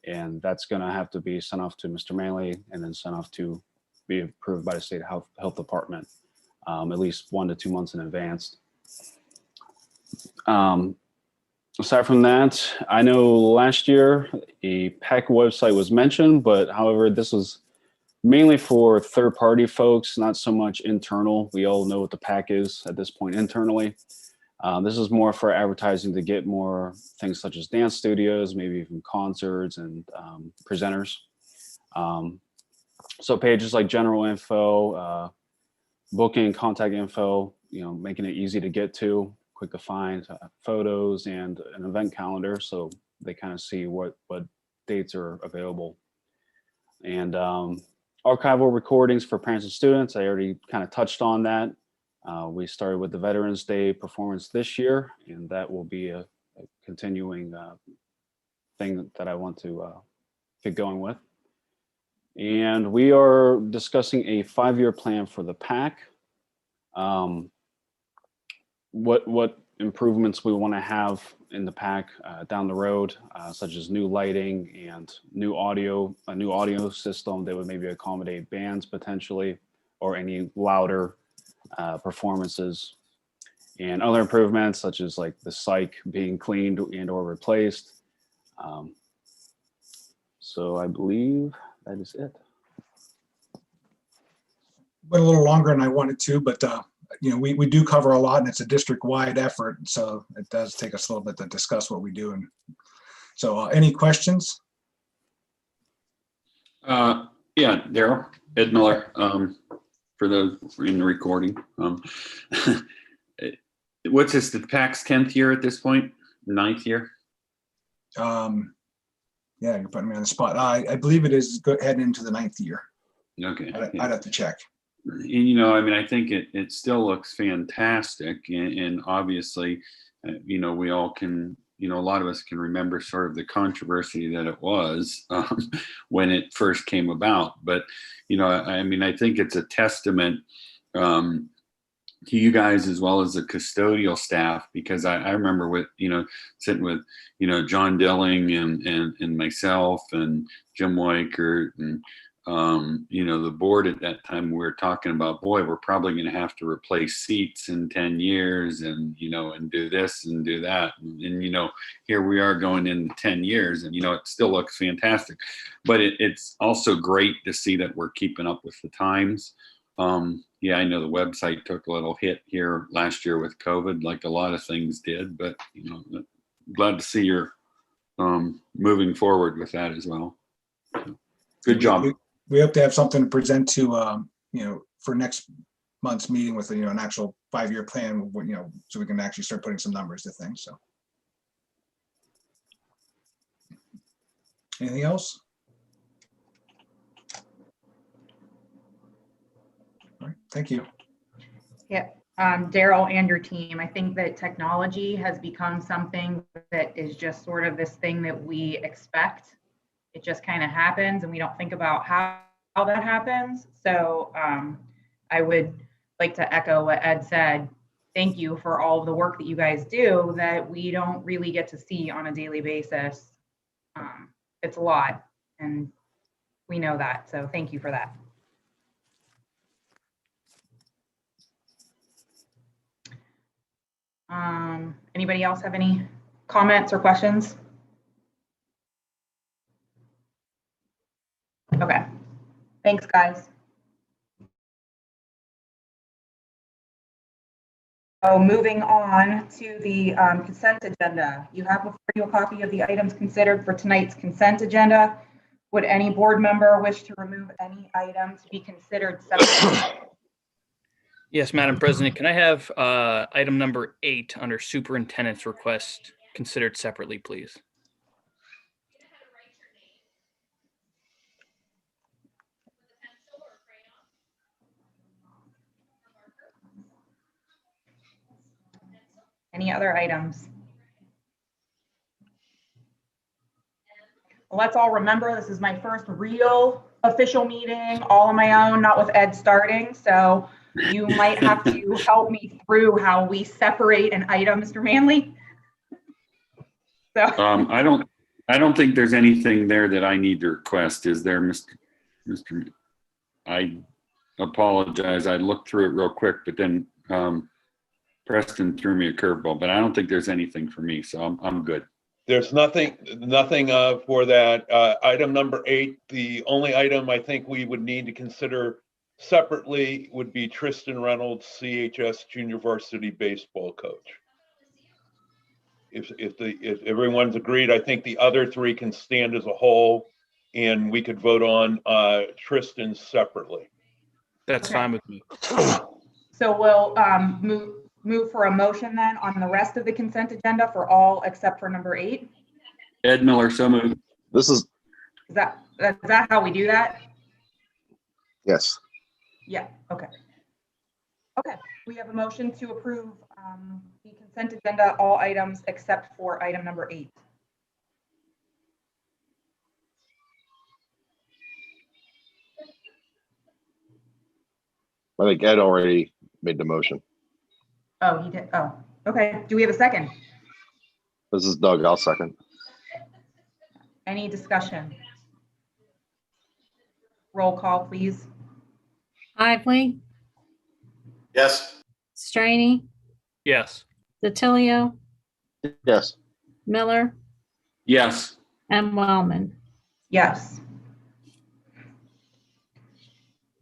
Speaker 12: And that's going to have to be sent off to Mr. Manley and then sent off to be approved by the state health department at least 1 to 2 months in advance. Aside from that, I know last year a PAC website was mentioned, but however, this was mainly for third-party folks, not so much internal. We all know what the PAC is at this point internally. This is more for advertising to get more things such as dance studios, maybe even concerts and presenters. So pages like general info, booking, contact info, making it easy to get to, quick to find, photos and an event calendar, so they kind of see what dates are available. And archival recordings for parents and students, I already kind of touched on that. We started with the Veterans Day performance this year, and that will be a continuing thing that I want to get going with. And we are discussing a 5-year plan for the PAC. What improvements we want to have in the PAC down the road, such as new lighting and new audio, a new audio system that would maybe accommodate bands potentially, or any louder performances, and other improvements such as like the psych being cleaned and or replaced. So I believe that is it.
Speaker 1: Went a little longer than I wanted to, but we do cover a lot, and it's a district-wide effort, so it does take us a little bit to discuss what we do. And so, any questions?
Speaker 6: Yeah, Daryl, Ed Miller, for the in the recording. What's this? The PAC's 10th year at this point? 9th year?
Speaker 1: Yeah, you're putting me on the spot. I believe it is heading into the 9th year.
Speaker 6: Okay.
Speaker 1: I'd have to check.
Speaker 6: I think it still looks fantastic, and obviously, we all can, a lot of us can remember sort of the controversy that it was when it first came about. But, I think it's a testament to you guys as well as the custodial staff, because I remember with, sitting with, John Dilling and myself and Jim Weichert and, the board at that time, we were talking about, boy, we're probably going to have to replace seats in 10 years and, and do this and do that. And here we are going into 10 years and, it still looks fantastic, but it's also great to see that we're keeping up with the times. Yeah, I know the website took a little hit here last year with COVID, like a lot of things did, but, glad to see you're moving forward with that as well. Good job.
Speaker 1: We hope to have something to present to, for next months meeting with, an actual 5-year plan, so we can actually start putting some numbers to things, so. Anything else? All right, thank you.
Speaker 4: Yeah, Daryl and your team, I think that technology has become something that is just sort of this thing that we expect. It just kind of happens and we don't think about how that happens. So I would like to echo what Ed said. Thank you for all of the work that you guys do that we don't really get to see on a daily basis. It's a lot and we know that. So thank you for that. Anybody else have any comments or questions? Okay, thanks, guys. So moving on to the consent agenda. You have before you a copy of the items considered for tonight's consent agenda. Would any board member wish to remove any item to be considered separately?
Speaker 13: Yes, Madam President, can I have item number 8 under superintendent's request considered separately, please?
Speaker 4: Any other items? Let's all remember, this is my first real official meeting, all on my own, not with Ed starting. So you might have to help me through how we separate an item, Mr. Manley. So
Speaker 6: I don't think there's anything there that I need to request. Is there, Mr. I apologize. I looked through it real quick, but then Preston threw me a curveball, but I don't think there's anything for me, so I'm good.
Speaker 2: There's nothing for that. Item number 8, the only item I think we would need to consider separately would be Tristan Reynolds, CHS junior varsity baseball coach. If everyone's agreed, I think the other 3 can stand as a whole and we could vote on Tristan separately.
Speaker 13: That's fine with me.
Speaker 4: So we'll move for a motion then on the rest of the consent agenda for all except for number 8.
Speaker 6: Ed Miller, so moved.
Speaker 14: Is
Speaker 4: that how we do that?
Speaker 14: Yes.
Speaker 4: Yeah, okay. Okay, we have a motion to approve the consent agenda, all items except for item number 8.
Speaker 14: I think Ed already made the motion.
Speaker 4: Oh, he did. Oh, okay. Do we have a second?
Speaker 14: This is Doug. I'll second.
Speaker 4: Any discussion? Roll call, please.
Speaker 7: Lively,
Speaker 3: Yes.
Speaker 7: Straney,
Speaker 13: Yes.
Speaker 7: DiTilio,
Speaker 14: Yes.
Speaker 7: Miller,
Speaker 6: Yes.
Speaker 7: and Wellman.
Speaker 4: Yes.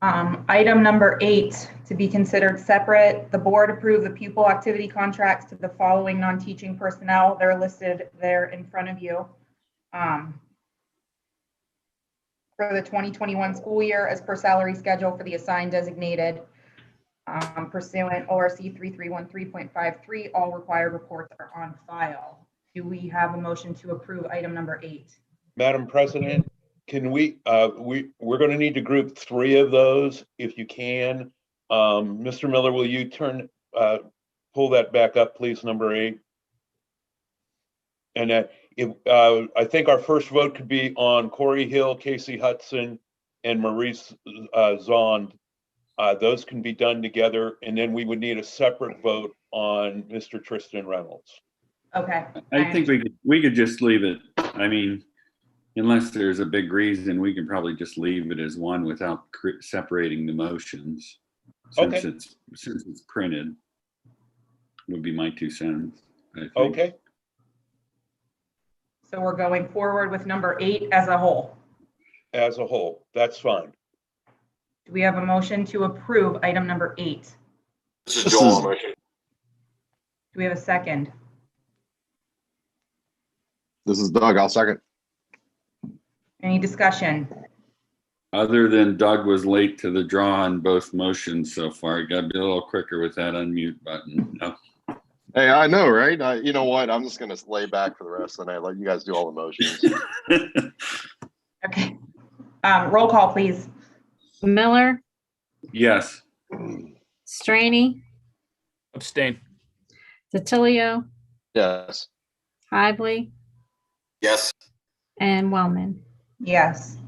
Speaker 4: Item number 8 to be considered separate. The board approved the pupil activity contracts to the following non-teaching personnel. They're listed there in front of you. For the 2021 school year as per salary schedule for the assigned designated pursuant ORC 3313.53, all required reports are on file. Do we have a motion to approve item number 8?
Speaker 2: Madam President, can we're going to need to group 3 of those if you can. Mr. Miller, will you pull that back up, please, number 8? And I think our first vote could be on Corey Hill, Casey Hudson, and Maurice Zond. Those can be done together, and then we would need a separate vote on Mr. Tristan Reynolds.
Speaker 4: Okay.
Speaker 6: I think we could just leave it. I mean, unless there's a big reason, we can probably just leave it as one without separating the motions. Since
Speaker 2: Okay.
Speaker 6: it's printed, would be my 2 cents. I think.
Speaker 2: Okay.
Speaker 4: So we're going forward with number 8 as a whole.
Speaker 2: As a whole, that's fine.
Speaker 4: Do we have a motion to approve item number 8?
Speaker 14: This is Joel. Motion.
Speaker 4: Do we have a second?
Speaker 14: This is Doug. I'll second.
Speaker 4: Any discussion?
Speaker 6: Other than Doug was late to the draw on both motions so far. Got to be a little quicker with that unmute button. No.
Speaker 14: Hey, I know, right? You know what? I'm just gonna lay back for the rest of the night. Let you guys do all the motions.
Speaker 4: Okay. Roll call, please.
Speaker 7: Miller,
Speaker 6: Yes.
Speaker 7: Straney,
Speaker 13: Abstain.
Speaker 7: DiTilio,
Speaker 14: Yes.
Speaker 7: Hively,
Speaker 3: Yes.
Speaker 7: and Wellman.
Speaker 4: Yes.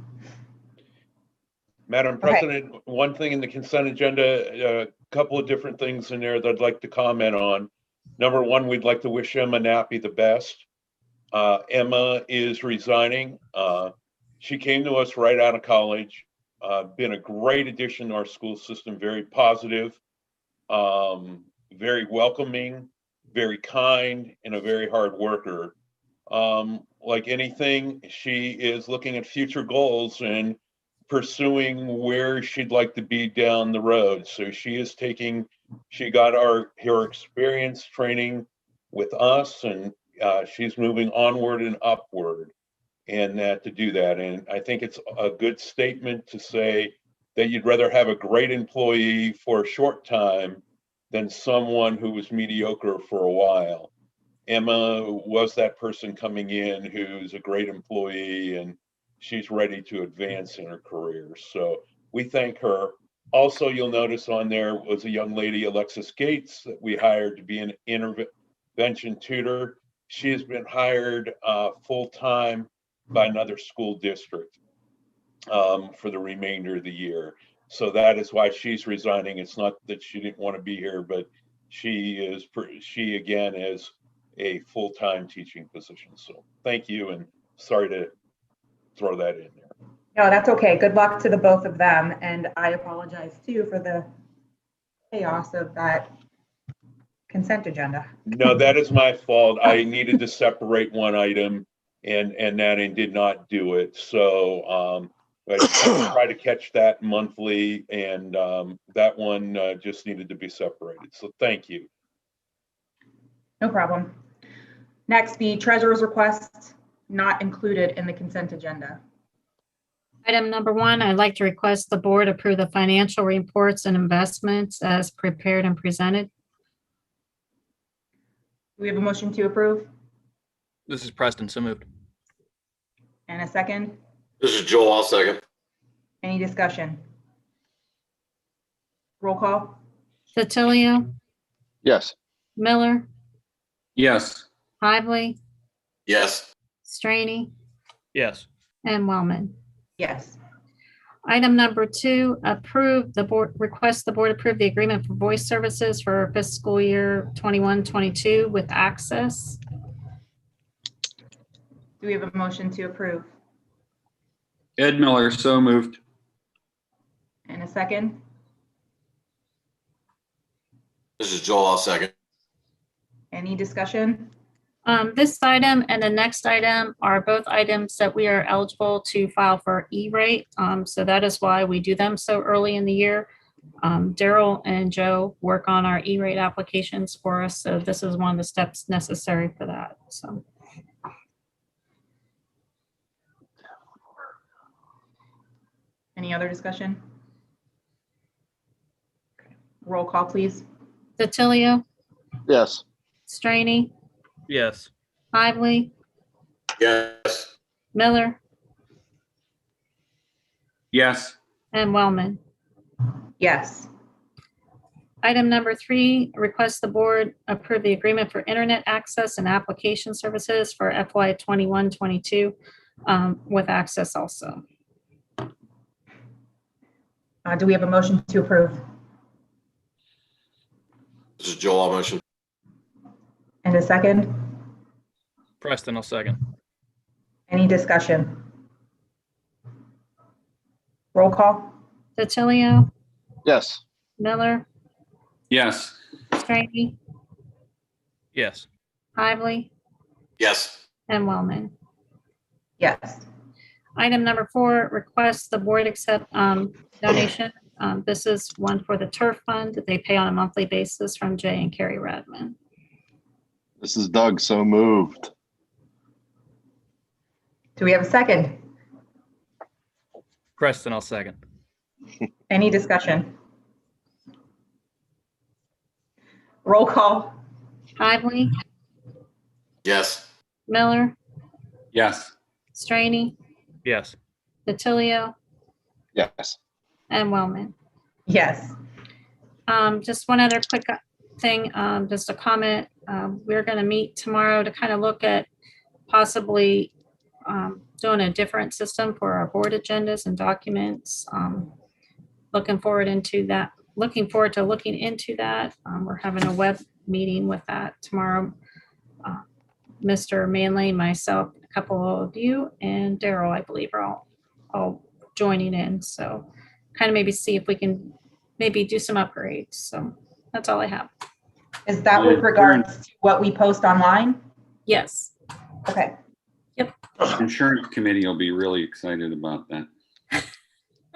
Speaker 2: Madam
Speaker 4: Okay.
Speaker 2: President, one thing in the consent agenda, a couple of different things in there that I'd like to comment on. Number one, we'd like to wish Emma Nappy the best. Emma is resigning. She came to us right out of college, been a great addition to our school system, very positive, very welcoming, very kind, and a very hard worker. Like anything, she is looking at future goals and pursuing where she'd like to be down the road. So she got her experience training with us, and she's moving onward and upward, and to do that. And I think it's a good statement to say that you'd rather have a great employee for a short time than someone who was mediocre for a while. Emma was that person coming in who's a great employee, and she's ready to advance in her career. So we thank her. Also, you'll notice on there was a young lady, Alexis Gates, that we hired to be an intervention tutor. She has been hired full-time by another school district for the remainder of the year. So that is why she's resigning. It's not that she didn't want to be here, but she again is a full-time teaching position. So thank you, and sorry to throw that in there.
Speaker 4: No, that's okay. Good luck to the both of them. And I apologize too for the chaos of that consent agenda.
Speaker 2: No, that is my fault. I needed to separate one item and did not do it. So I try to catch that monthly, and that one just needed to be separated. So thank you.
Speaker 4: No problem. Next, the treasurer's request not included in the consent agenda.
Speaker 7: Item number 1, I'd like to request the board approve the financial reports and investments as prepared and presented.
Speaker 4: Do we have a motion to approve?
Speaker 13: This is Preston, so moved.
Speaker 4: And a second?
Speaker 3: This is Joel. I'll second.
Speaker 4: Any discussion? Roll call?
Speaker 7: DiTilio,
Speaker 14: Yes.
Speaker 7: Miller,
Speaker 6: Yes.
Speaker 7: Hively,
Speaker 3: Yes.
Speaker 7: Straney,
Speaker 13: Yes.
Speaker 7: and Wellman.
Speaker 4: Yes.
Speaker 7: Item number 2, request the board approve the agreement for voice services for fiscal year 21-22 with Access.
Speaker 4: Do we have a motion to approve?
Speaker 6: Ed Miller, so moved.
Speaker 4: And a second?
Speaker 3: This is Joel. I'll second.
Speaker 4: Any discussion?
Speaker 7: This item and the next item are both items that we are eligible to file for E-rate. So that is why we do them so early in the year. Daryl and Joe work on our E-rate applications for us. So this is one of the steps necessary for that. So.
Speaker 4: Any other discussion? Okay. Roll call, please.
Speaker 7: DiTilio,
Speaker 14: Yes.
Speaker 7: Straney,
Speaker 13: Yes.
Speaker 7: Hively,
Speaker 3: Yes.
Speaker 7: Miller,
Speaker 6: Yes.
Speaker 7: and Wellman.
Speaker 4: Yes.
Speaker 7: Item number 3, request the board approve the agreement for internet access and application services for FY 21-22 with Access also.
Speaker 4: Do we have a motion to approve?
Speaker 3: This is Joel. I'll motion.
Speaker 4: And a second?
Speaker 13: Preston, I'll second.
Speaker 4: Any discussion? Roll call?
Speaker 7: DiTilio,
Speaker 14: Yes.
Speaker 7: Miller,
Speaker 6: Yes.
Speaker 7: Straney,
Speaker 13: Yes.
Speaker 7: Hively,
Speaker 3: Yes.
Speaker 7: and Wellman.
Speaker 4: Yes.
Speaker 7: Item number 4, request the board accept donation. This is one for the turf fund that they pay on a monthly basis from Jay and Carrie Radman.
Speaker 14: This is Doug, so moved.
Speaker 4: Do we have a second?
Speaker 13: Preston, I'll second.
Speaker 4: Any discussion? Roll call.
Speaker 7: Lively,
Speaker 3: Yes.
Speaker 7: Miller,
Speaker 6: Yes.
Speaker 7: Straney,
Speaker 13: Yes.
Speaker 7: DiTilio,
Speaker 14: Yes.
Speaker 7: and Wellman.
Speaker 4: Yes.
Speaker 7: Just one other quick thing, just a comment. We're going to meet tomorrow to kind of look at possibly doing a different system for our board agendas and documents. Looking forward to looking into that. We're having a web meeting with that tomorrow. Mr. Manley, myself, a couple of you, and Daryl, I believe, are all joining in. So kind of maybe see if we can maybe do some upgrades. So that's all I have.
Speaker 4: Is that with regards to what we post online?
Speaker 7: Yes.
Speaker 4: Okay.
Speaker 7: Yep.
Speaker 6: Insurance committee will be really excited about that.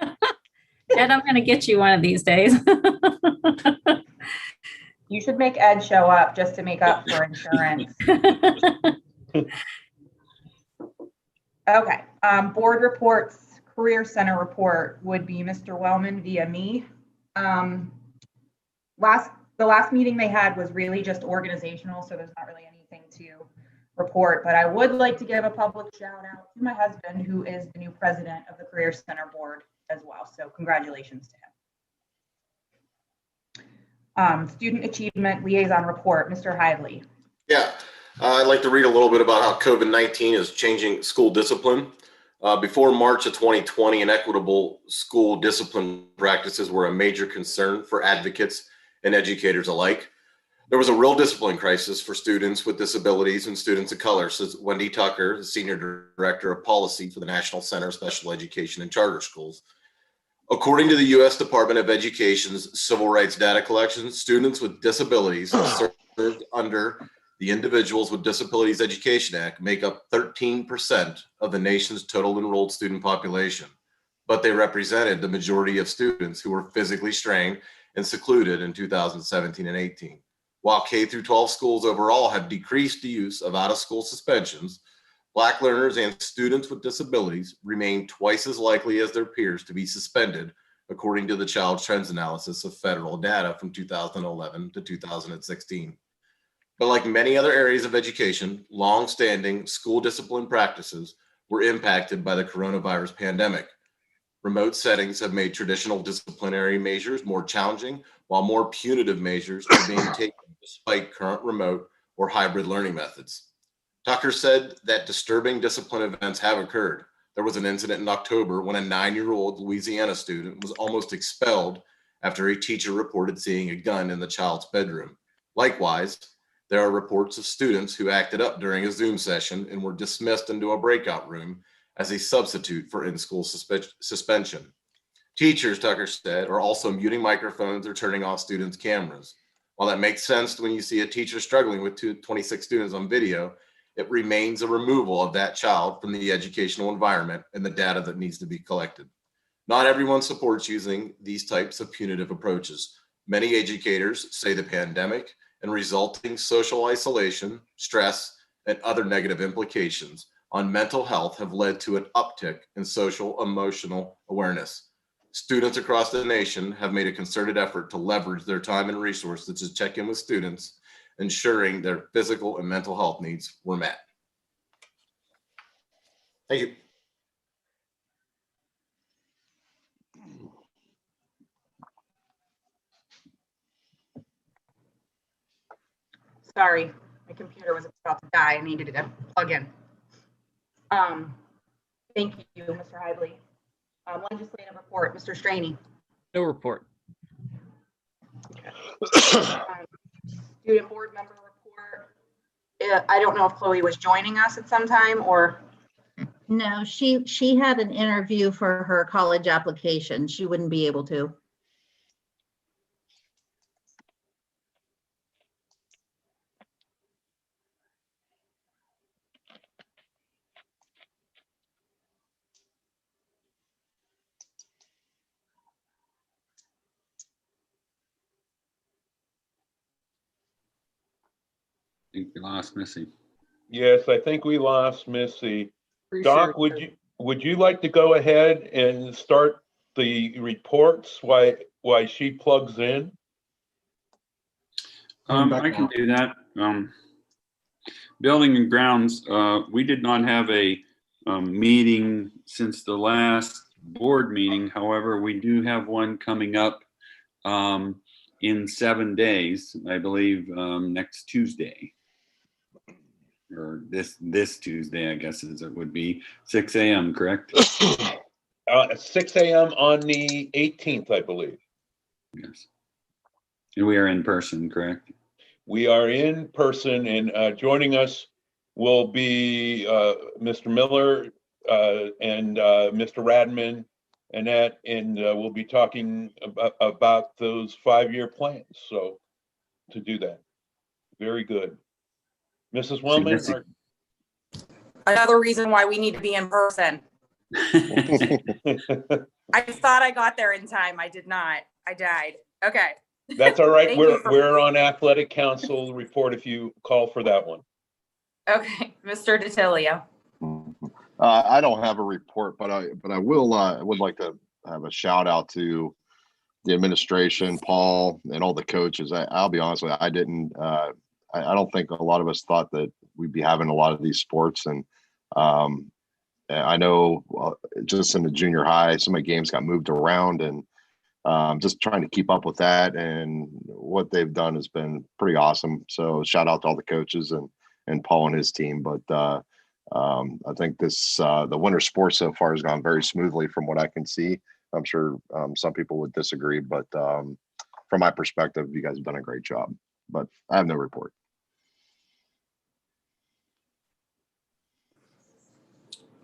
Speaker 7: Ed, I'm going to get you one of these days.
Speaker 4: You should make Ed show up just to make up for insurance. Okay, board reports, Career Center report would be Mr. Wellman via me. The last meeting they had was really just organizational, so there's not really anything to report, but I would like to give a public shout out to my husband, who is the new president of the Career Center board as well. So congratulations to him. Student Achievement Liaison Report, Mr. Hively.
Speaker 3: Yeah, I'd like to read a little bit about how COVID-19 is changing school discipline. Before March of 2020, inequitable school discipline practices were a major concern for advocates and educators alike. There was a real discipline crisis for students with disabilities and students of color, says Wendy Tucker, the Senior Director of Policy for the National Center of Special Education and Charter Schools. According to the U.S. Department of Education's Civil Rights Data Collection, students with disabilities served under the Individuals with Disabilities Education Act make up 13% of the nation's total enrolled student population, but they represented the majority of students who were physically strained and secluded in 2017 and 18. While K through 12 schools overall have decreased the use of out-of-school suspensions, Black learners and students with disabilities remain twice as likely as their peers to be suspended, according to the Child Trends Analysis of federal data from 2011 to 2016. But like many other areas of education, long-standing school discipline practices were impacted by the coronavirus pandemic. Remote settings have made traditional disciplinary measures more challenging, while more punitive measures are being taken despite current remote or hybrid learning methods. Tucker said that disturbing discipline events have occurred. There was an incident in October when a 9-year-old Louisiana student was almost expelled after a teacher reported seeing a gun in the child's bedroom. Likewise, there are reports of students who acted up during a Zoom session and were dismissed into a breakout room as a substitute for in-school suspension. Teachers, Tucker said, are also muting microphones or turning off students' cameras. While that makes sense when you see a teacher struggling with 26 students on video, it remains a removal of that child from the educational environment and the data that needs to be collected. Not everyone supports using these types of punitive approaches. Many educators say the pandemic and resulting social isolation, stress, and other negative implications on mental health have led to an uptick in social emotional awareness. Students across the nation have made a concerted effort to leverage their time and resources to check in with students, ensuring their physical and mental health needs were met. Thank you.
Speaker 4: Sorry, my computer was about to die. I needed to plug in. Thank you, Mr. Hively. Legislative report, Mr. Straney.
Speaker 13: No report.
Speaker 4: Student board member report. I don't know if Chloe was joining us at some time or.
Speaker 8: No, she had an interview for her college application. She wouldn't be able to.
Speaker 6: I think we lost Missy.
Speaker 2: Yes, I think we lost Missy.
Speaker 13: Pretty
Speaker 2: Doc,
Speaker 13: sure-
Speaker 2: would you, would you like to go ahead and start the reports while she plugs in?
Speaker 6: I can do that. Building and grounds, we did not have a meeting since the last board meeting. However, we do have one coming up in 7 days, I believe, next Tuesday. Or this Tuesday, I guess as it would be, 6 a.m., correct?
Speaker 2: 6 a.m. on the 18th, I believe.
Speaker 6: Yes. And we are in person, correct?
Speaker 2: We are in person, and joining us will be Mr. Miller and Mr. Radman, Annette, and we'll be talking about those 5-year plans. So to do that. Very good. Mrs. Wellman?
Speaker 15: Another reason why we need to be in person. I thought I got there in time. I did not. I died. Okay.
Speaker 2: That's all right.
Speaker 15: Thank
Speaker 2: We're
Speaker 15: you for-
Speaker 2: we're on athletic council report if you call for that one.
Speaker 15: Okay, Mr. DiTilio.
Speaker 14: I don't have a report, but I would like to have a shout out to the administration, Paul, and all the coaches. I'll be honest with you, I didn't. I don't think a lot of us thought that we'd be having a lot of these sports, and I know just in the junior high, some of the games got moved around, and just trying to keep up with that, and what they've done has been pretty awesome. So shout out to all the coaches and Paul and his team. But I think this the winter sports so far has gone very smoothly from what I can see. I'm sure some people would disagree, but from my perspective, you guys have done a great job. But I have no report.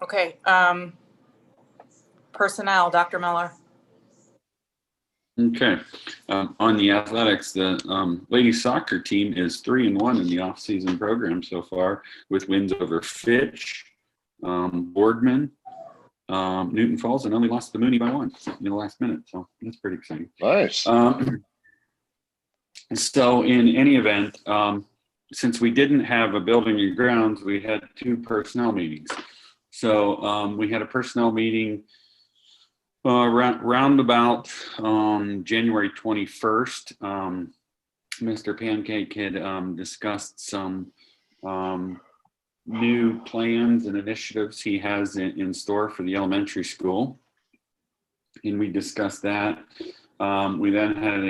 Speaker 15: Okay. Personnel, Dr. Miller.
Speaker 6: Okay. On the athletics, the ladies soccer team is 3-1 in the off-season program so far, with wins over Fitch, Boardman, Newton Falls, and only lost to Mooney by 1 in the last minute. So that's pretty exciting.
Speaker 14: Nice.
Speaker 6: So in any event, since we didn't have a building and grounds, we had 2 personnel meetings. So we had a personnel meeting round about January 21st. Mr. Pancake had discussed some new plans and initiatives he has in store for the elementary school. And we discussed that. We then had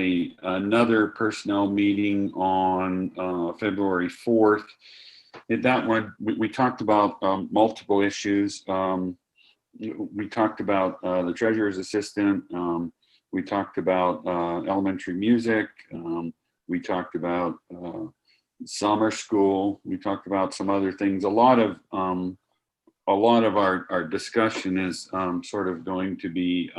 Speaker 6: another personnel meeting on February 4th. At that one, we talked about multiple issues. We talked about the treasurer's assistant. We talked about elementary music. We talked about summer school. We talked about some other things. A lot of our discussion is sort of going to be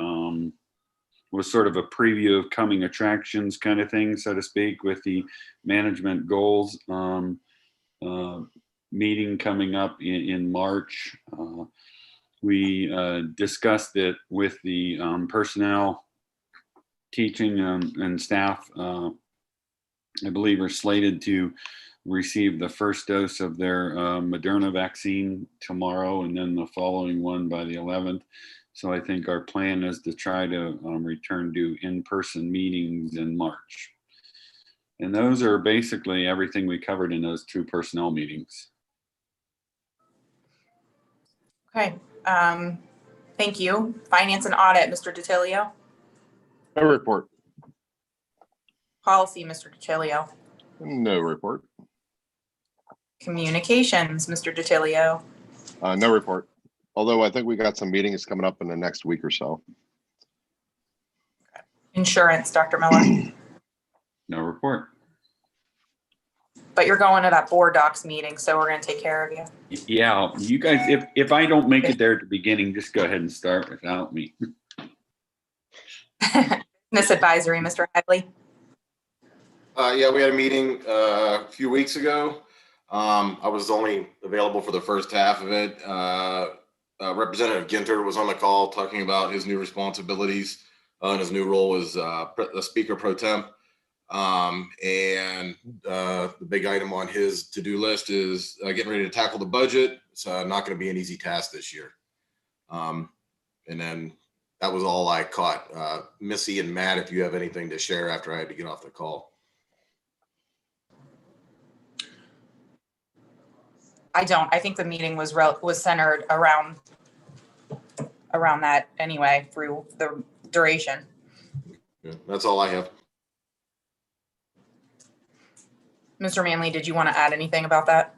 Speaker 6: was sort of a preview of coming attractions kind of thing, so to speak, with the management goals meeting coming up in March. We discussed it with the personnel, teaching and staff, I believe are slated to receive the first dose of their Moderna vaccine tomorrow, and then the following one by the 11th. So I think our plan is to try to return to in-person meetings in March. And those are basically everything we covered in those 2 personnel meetings.
Speaker 15: Okay. Thank you. Finance and audit, Mr. DiTilio.
Speaker 14: No report.
Speaker 15: Policy, Mr. DiTilio.
Speaker 14: No report.
Speaker 15: Communications, Mr. DiTilio.
Speaker 14: No report. Although I think we got some meetings coming up in the next week or so.
Speaker 15: Insurance, Dr. Miller.
Speaker 6: No report.
Speaker 15: But you're going to that board docs meeting, so we're going to take care of you.
Speaker 6: Yeah, you guys, if I don't make it there at the beginning, just go ahead and start without me.
Speaker 15: Business advisory, Mr. Hadley.
Speaker 3: Yeah, we had a meeting a few weeks ago. I was only available for the first half of it. Representative Ginter was on the call talking about his new responsibilities and his new role as the Speaker Pro Temp. And the big item on his to-do list is getting ready to tackle the budget. It's not going to be an easy task this year. And then that was all I caught. Missy and Matt, if you have anything to share after I had to get off the call.
Speaker 15: I don't. I think the meeting was centered around that anyway through the duration.
Speaker 3: Yeah, that's all I have.
Speaker 15: Mr. Manley, did you want to add anything about that?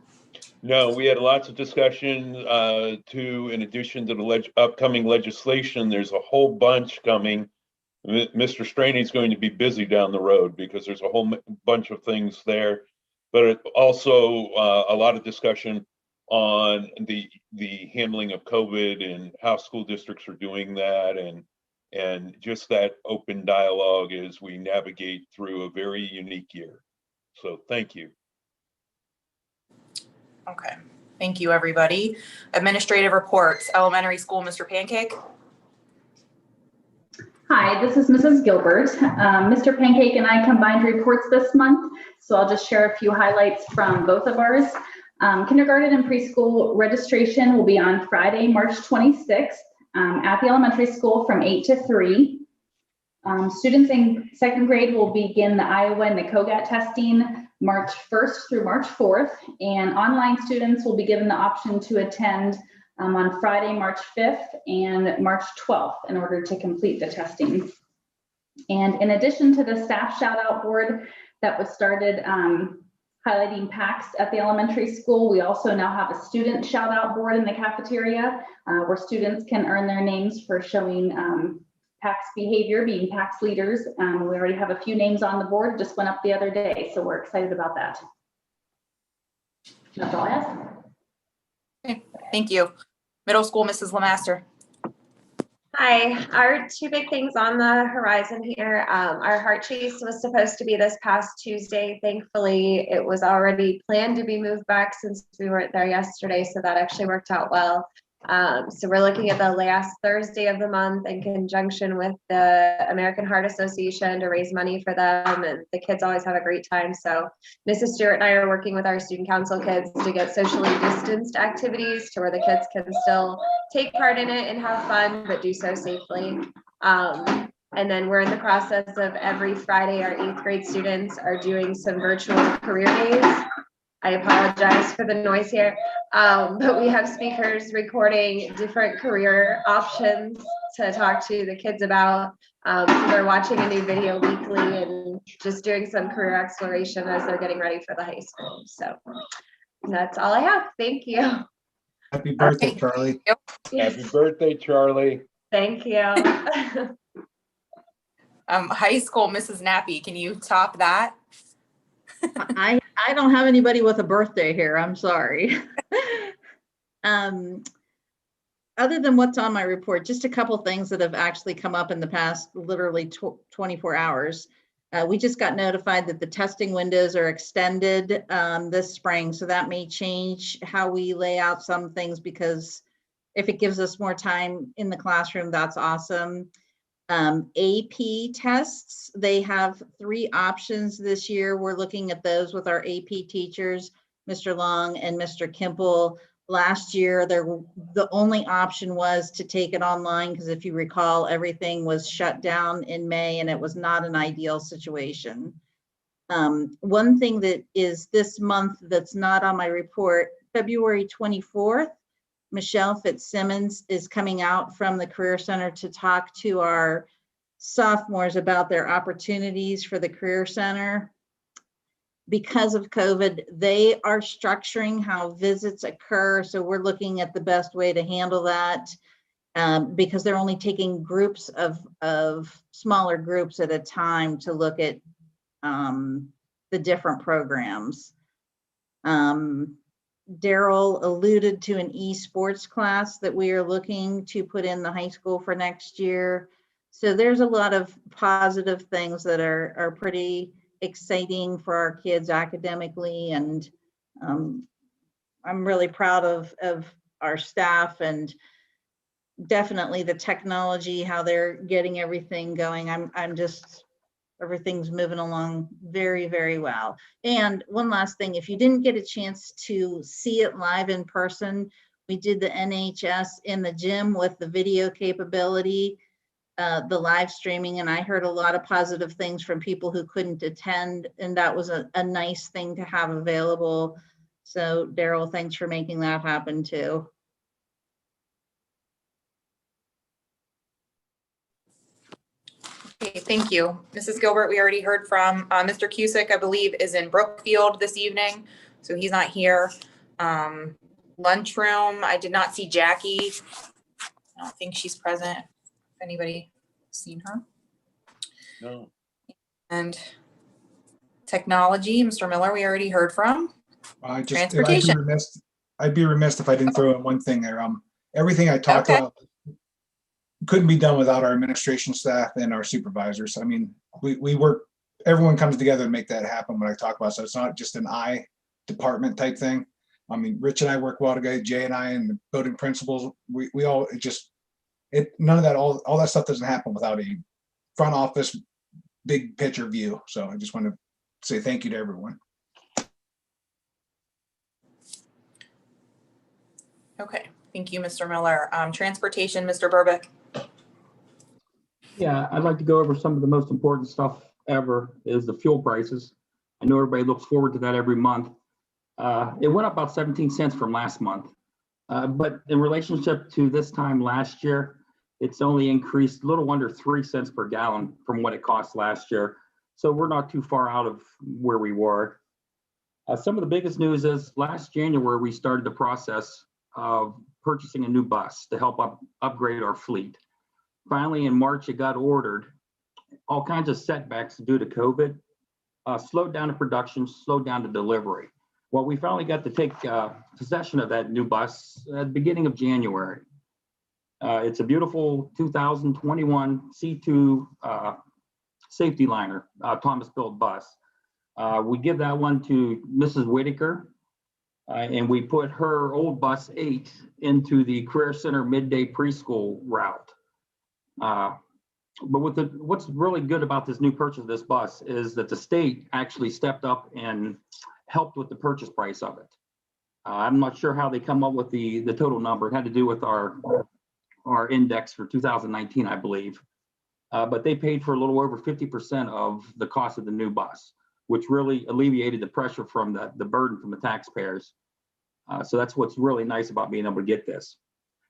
Speaker 2: No, we had lots of discussion in addition to the upcoming legislation, there's a whole bunch coming. Mr. Straney's going to be busy down the road because there's a whole bunch of things there, but also a lot of discussion on the handling of COVID and how school districts are doing that, and just that open dialogue as we navigate through a very unique year. So thank you.
Speaker 15: Okay, thank you, everybody. Administrative reports, elementary school, Mr. Pancake.
Speaker 16: Hi, this is Mrs. Gilbert. Mr. Pancake and I combined reports this month, so I'll just share a few highlights from both of ours. Kindergarten and preschool registration will be on Friday, March 26th at the elementary school from 8 to 3. Students in second grade will begin the Iowa and the COGAT testing March 1st through March 4th, and online students will be given the option to attend on Friday, March 5th and March 12th in order to complete the testing. And in addition to the staff shout out board that was started highlighting PACs at the elementary school, we also now have a student shout out board in the cafeteria where students can earn their names for showing PACs behavior, being PACs leaders. We already have a few names on the board, just went up the other day, so we're excited about that. That's all I have.
Speaker 15: Okay, thank you. Middle school, Mrs. Lemaster.
Speaker 17: Hi, our two big things on the horizon here. Our heart chase was supposed to be this past Tuesday. Thankfully, it was already planned to be moved back since we weren't there yesterday, so that actually worked out well. So we're looking at the last Thursday of the month in conjunction with the American Heart Association to raise money for them, and the kids always have a great time. So Mrs. Stewart and I are working with our student council kids to get socially distanced activities to where the kids can still take part in it and have fun, but do so safely. And then we're in the process of every Friday, our 8th grade students are doing some virtual career days. I apologize for the noise here, but we have speakers recording different career options to talk to the kids about. They're watching a new video weekly and just doing some career exploration as they're getting ready for the high school. So that's all I have. Thank you.
Speaker 1: Happy birthday, Charlie.
Speaker 2: Happy birthday, Charlie.
Speaker 17: Thank you.
Speaker 15: High school, Mrs. Nappy, can you top that?
Speaker 8: I don't have anybody with a birthday here. I'm sorry. Other than what's on my report, just a couple things that have actually come up in the past literally 24 hours. We just got notified that the testing windows are extended this spring, so that may change how we lay out some things, because if it gives us more time in the classroom, that's awesome. AP tests, they have 3 options this year. We're looking at those with our AP teachers, Mr. Long and Mr. Kimple. Last year, the only option was to take it online, because if you recall, everything was shut down in May and it was not an ideal situation. One thing that is this month that's not on my report, February 24th, Michelle Fitzsimmons is coming out from the Career Center to talk to our sophomores about their opportunities for the Career Center. Because of COVID, they are structuring how visits occur. So we're looking at the best way to handle that, because they're only taking groups of smaller groups at a time to look at the different programs. Daryl alluded to an esports class that we are looking to put in the high school for next year. So there's a lot of positive things that are pretty exciting for our kids academically. And I'm really proud of our staff, and definitely the technology, how they're getting everything going. I'm just, everything's moving along very, very well. And one last thing, if you didn't get a chance to see it live in person, We did the NHS in the gym with the video capability, the live streaming, and I heard a lot of positive things from people who couldn't attend, and that was a nice thing to have available. So Daryl, thanks for making that happen too.
Speaker 15: Okay, thank you. Mrs. Gilbert, we already heard from Mr. Cusick, I believe, is in Brookfield this evening, so he's not here. Lunchroom, I did not see Jackie. I don't think she's present. If anybody seen her?
Speaker 2: No.
Speaker 15: And technology, Mr. Miller, we already heard from. Transportation.
Speaker 1: I'd be remiss if I didn't throw in one thing there. Everything I talked about couldn't be done without our administration staff and our supervisors. I mean, we work, everyone comes together to make that happen when I talk about, so it's not just an I department type thing. I mean, Rich and I work well together, Jay and I and the building principals, we all, none of that, all that stuff doesn't happen without a front office, big picture view. So I just want to say thank you to everyone.
Speaker 15: Okay, thank you, Mr. Miller. Transportation, Mr. Burbick.
Speaker 18: Yeah, I'd like to go over some of the most important stuff ever is the fuel prices. I know everybody looks forward to that every month. It went up about 17 cents from last month. But in relationship to this time last year, it's only increased a little under 3 cents per gallon from what it cost last year. So we're not too far out of where we were. Some of the biggest news is last January, we started the process of purchasing a new bus to help upgrade our fleet. Finally, in March, it got ordered. All kinds of setbacks due to COVID, slowed down the production, slowed down the delivery. Well, we finally got to take possession of that new bus at the beginning of January. It's a beautiful 2021 C2 safety liner, Thomas built bus. We give that one to Mrs. Whitaker, and we put her old bus 8 into the Career Center midday preschool route. But what's really good about this new purchase of this bus is that the state actually stepped up and helped with the purchase price of it. I'm not sure how they come up with the total number. It had to do with our index for 2019, I believe. But they paid for a little over 50% of the cost of the new bus, which really alleviated the pressure from the burden from the taxpayers. So that's what's really nice about being able to get this.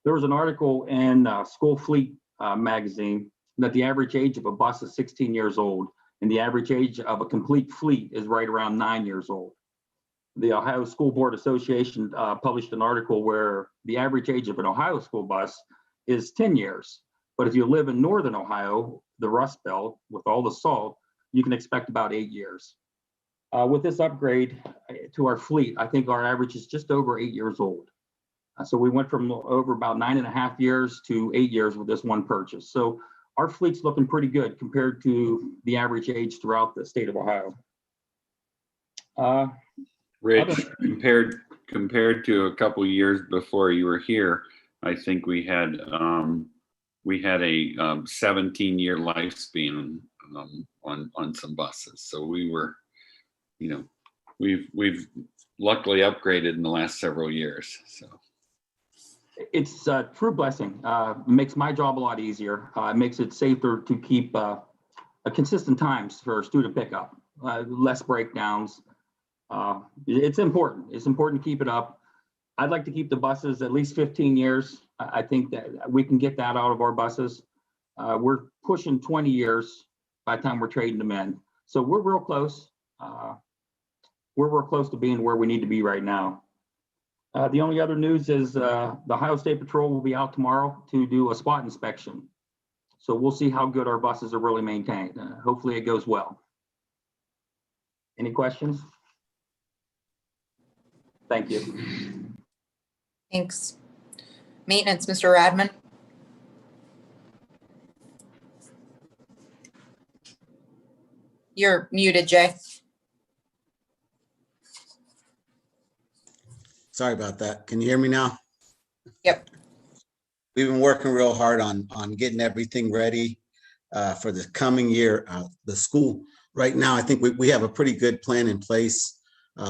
Speaker 18: There was an article in School Fleet magazine that the average age of a bus is 16 years old, and the average age of a complete fleet is right around 9 years old. The Ohio School Board Association published an article where the average age of an Ohio school bus is 10 years. But if you live in Northern Ohio, the Rust Belt, with all the salt, you can expect about 8 years. With this upgrade to our fleet, I think our average is just over 8 years old. So we went from over about 9.5 years to 8 years with this one purchase. So our fleet's looking pretty good compared to the average age throughout the state of Ohio.
Speaker 6: Rich, compared to a couple years before you were here, I think we had a 17-year lifespan on some buses. So we were, we've luckily upgraded in the last several years. So
Speaker 18: it's a true blessing. It makes my job a lot easier. It makes it safer to keep a consistent times for student pickup, less breakdowns. It's important. It's important to keep it up. I'd like to keep the buses at least 15 years. I think that we can get that out of our buses. We're pushing 20 years by the time we're trading them in. So we're real close. We're real close to being where we need to be right now. The only other news is the Ohio State Patrol will be out tomorrow to do a spot inspection. So we'll see how good our buses are really maintained. Hopefully it goes well. Any questions? Thank you.
Speaker 15: Thanks. Maintenance, Mr. Radman. You're muted, Jay.
Speaker 19: Sorry about that. Can you hear me now?
Speaker 15: Yep.
Speaker 19: We've been working real hard on getting everything ready for the coming year. The school right now, I think we have a pretty good plan in place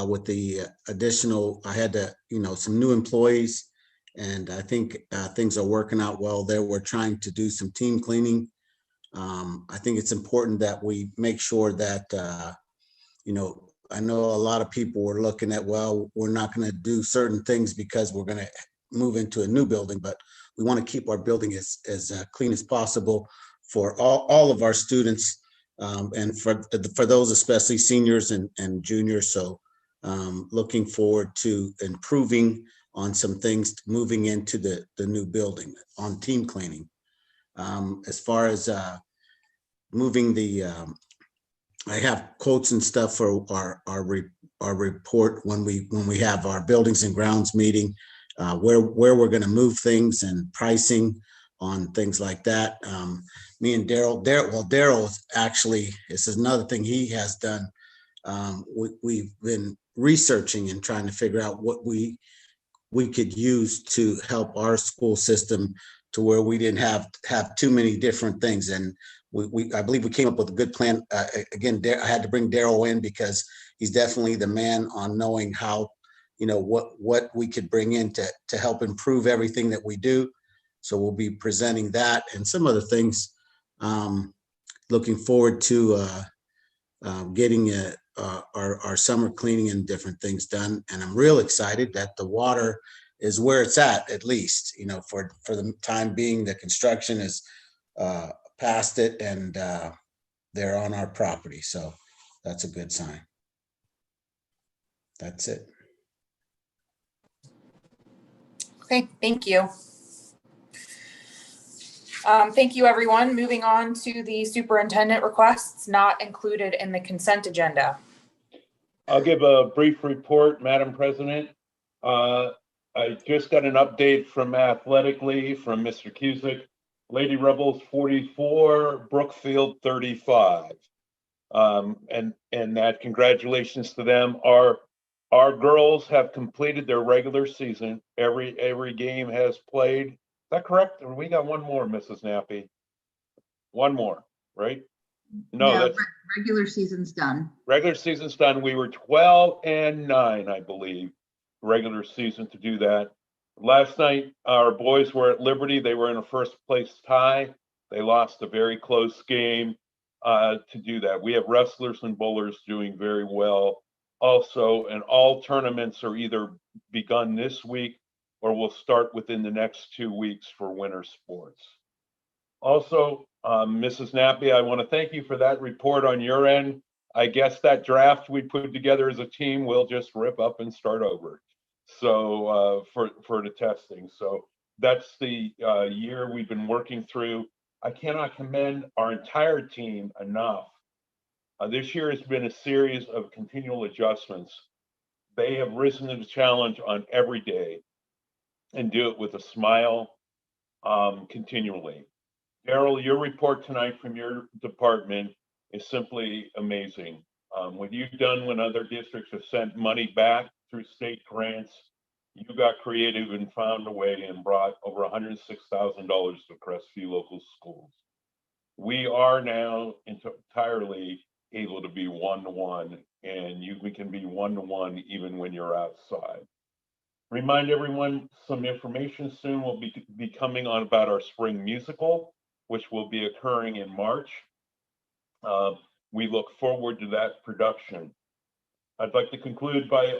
Speaker 19: with the additional, I had to, some new employees And I think things are working out well there. We're trying to do some team cleaning. I think it's important that we make sure that, I know a lot of people were looking at, well, we're not going to do certain things because we're going to move into a new building, but we want to keep our building as clean as possible for all of our students, and for those, especially seniors and juniors. So looking forward to improving on some things moving into the new building on team cleaning. As far as moving I have quotes and stuff for our report when we have our buildings and grounds meeting, where we're going to move things and pricing on things like that. Me and Daryl actually, this is another thing he has done. We've been researching and trying to figure out what we could use to help our school system to where we didn't have too many different things. And I believe we came up with a good plan. Again, I had to bring Daryl in because he's definitely the man on knowing how, what we could bring in to help improve everything that we do. So we'll be presenting that and some other things. Looking forward to getting our summer cleaning and different things done. And I'm real excited that the water is where it's at least, for the time being. The construction is past it, and they're on our property. So that's a good sign. That's it.
Speaker 15: Okay, thank you. Thank you, everyone. Moving on to the superintendent requests not included in the consent agenda.
Speaker 2: I'll give a brief report, Madam President. I just got an update from athletically from Mr. Cusick. Lady Rebels 44, Brookfield 35. And that congratulations to them. Our girls have completed their regular season. Every game has played. Is that correct? Or we got one more, Mrs. Nappy? One more, right? No, that's
Speaker 8: regular season's done.
Speaker 2: Regular season's done. We were 12-9, I believe, regular season to do that. Last night, our boys were at Liberty. They were in a first place tie. They lost a very close game to do that. We have wrestlers and bowlers doing very well also, and all tournaments are either begun this week or will start within the next 2 weeks for winter sports. Also, Mrs. Nappy, I want to thank you for that report on your end. I guess that draft we put together as a team, we'll just rip up and start over. So for the testing. So that's the year we've been working through. I cannot commend our entire team enough. This year has been a series of continual adjustments. They have risen to the challenge on every day and do it with a smile continually. Daryl, your report tonight from your department is simply amazing. What you've done when other districts have sent money back through state grants, you got creative and found a way and brought over $106,000 to Crestview local schools. We are now entirely able to be one-to-one, and we can be one-to-one even when you're outside. Remind everyone, some information soon will be coming on about our spring musical, which will be occurring in March. We look forward to that production. I'd like to conclude by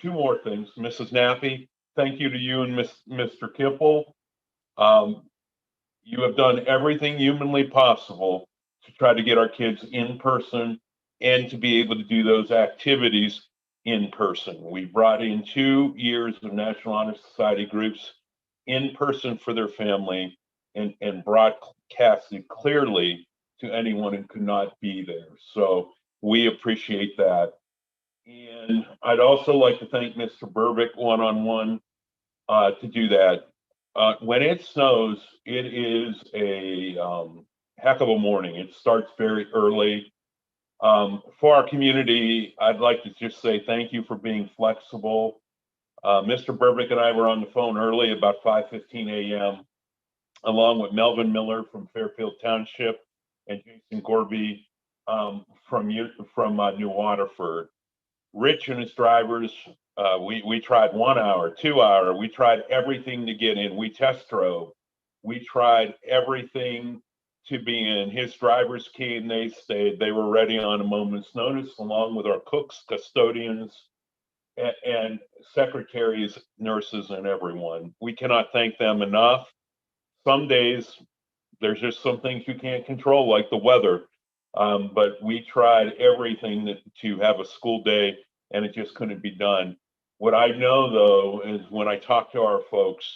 Speaker 2: 2 more things. Mrs. Nappy, thank you to you and Mr. Kipple. You have done everything humanly possible to try to get our kids in person and to be able to do those activities in person. We brought in 2 years of National Honor Society groups in person for their family and broadcasted clearly to anyone who could not be there. So we appreciate that. And I'd also like to thank Mr. Burbick one-on-one to do that. When it snows, it is a heck of a morning. It starts very early. For our community, I'd like to just say thank you for being flexible. Mr. Burbick and I were on the phone early, about 5:15 a.m., along with Melvin Miller from Fairfield Township and Jason Gorby from New Waterford. Rich and his drivers We tried 1 hour, 2 hour. We tried everything to get in. We test drove. We tried everything to be in. His drivers came, they stayed. They were ready on a moment's notice, along with our cooks, custodians, and secretaries, nurses, and everyone. We cannot thank them enough. Some days there's just some things you can't control, like the weather. But we tried everything to have a school day, and it just couldn't be done. What I know, though, is when I talk to our folks,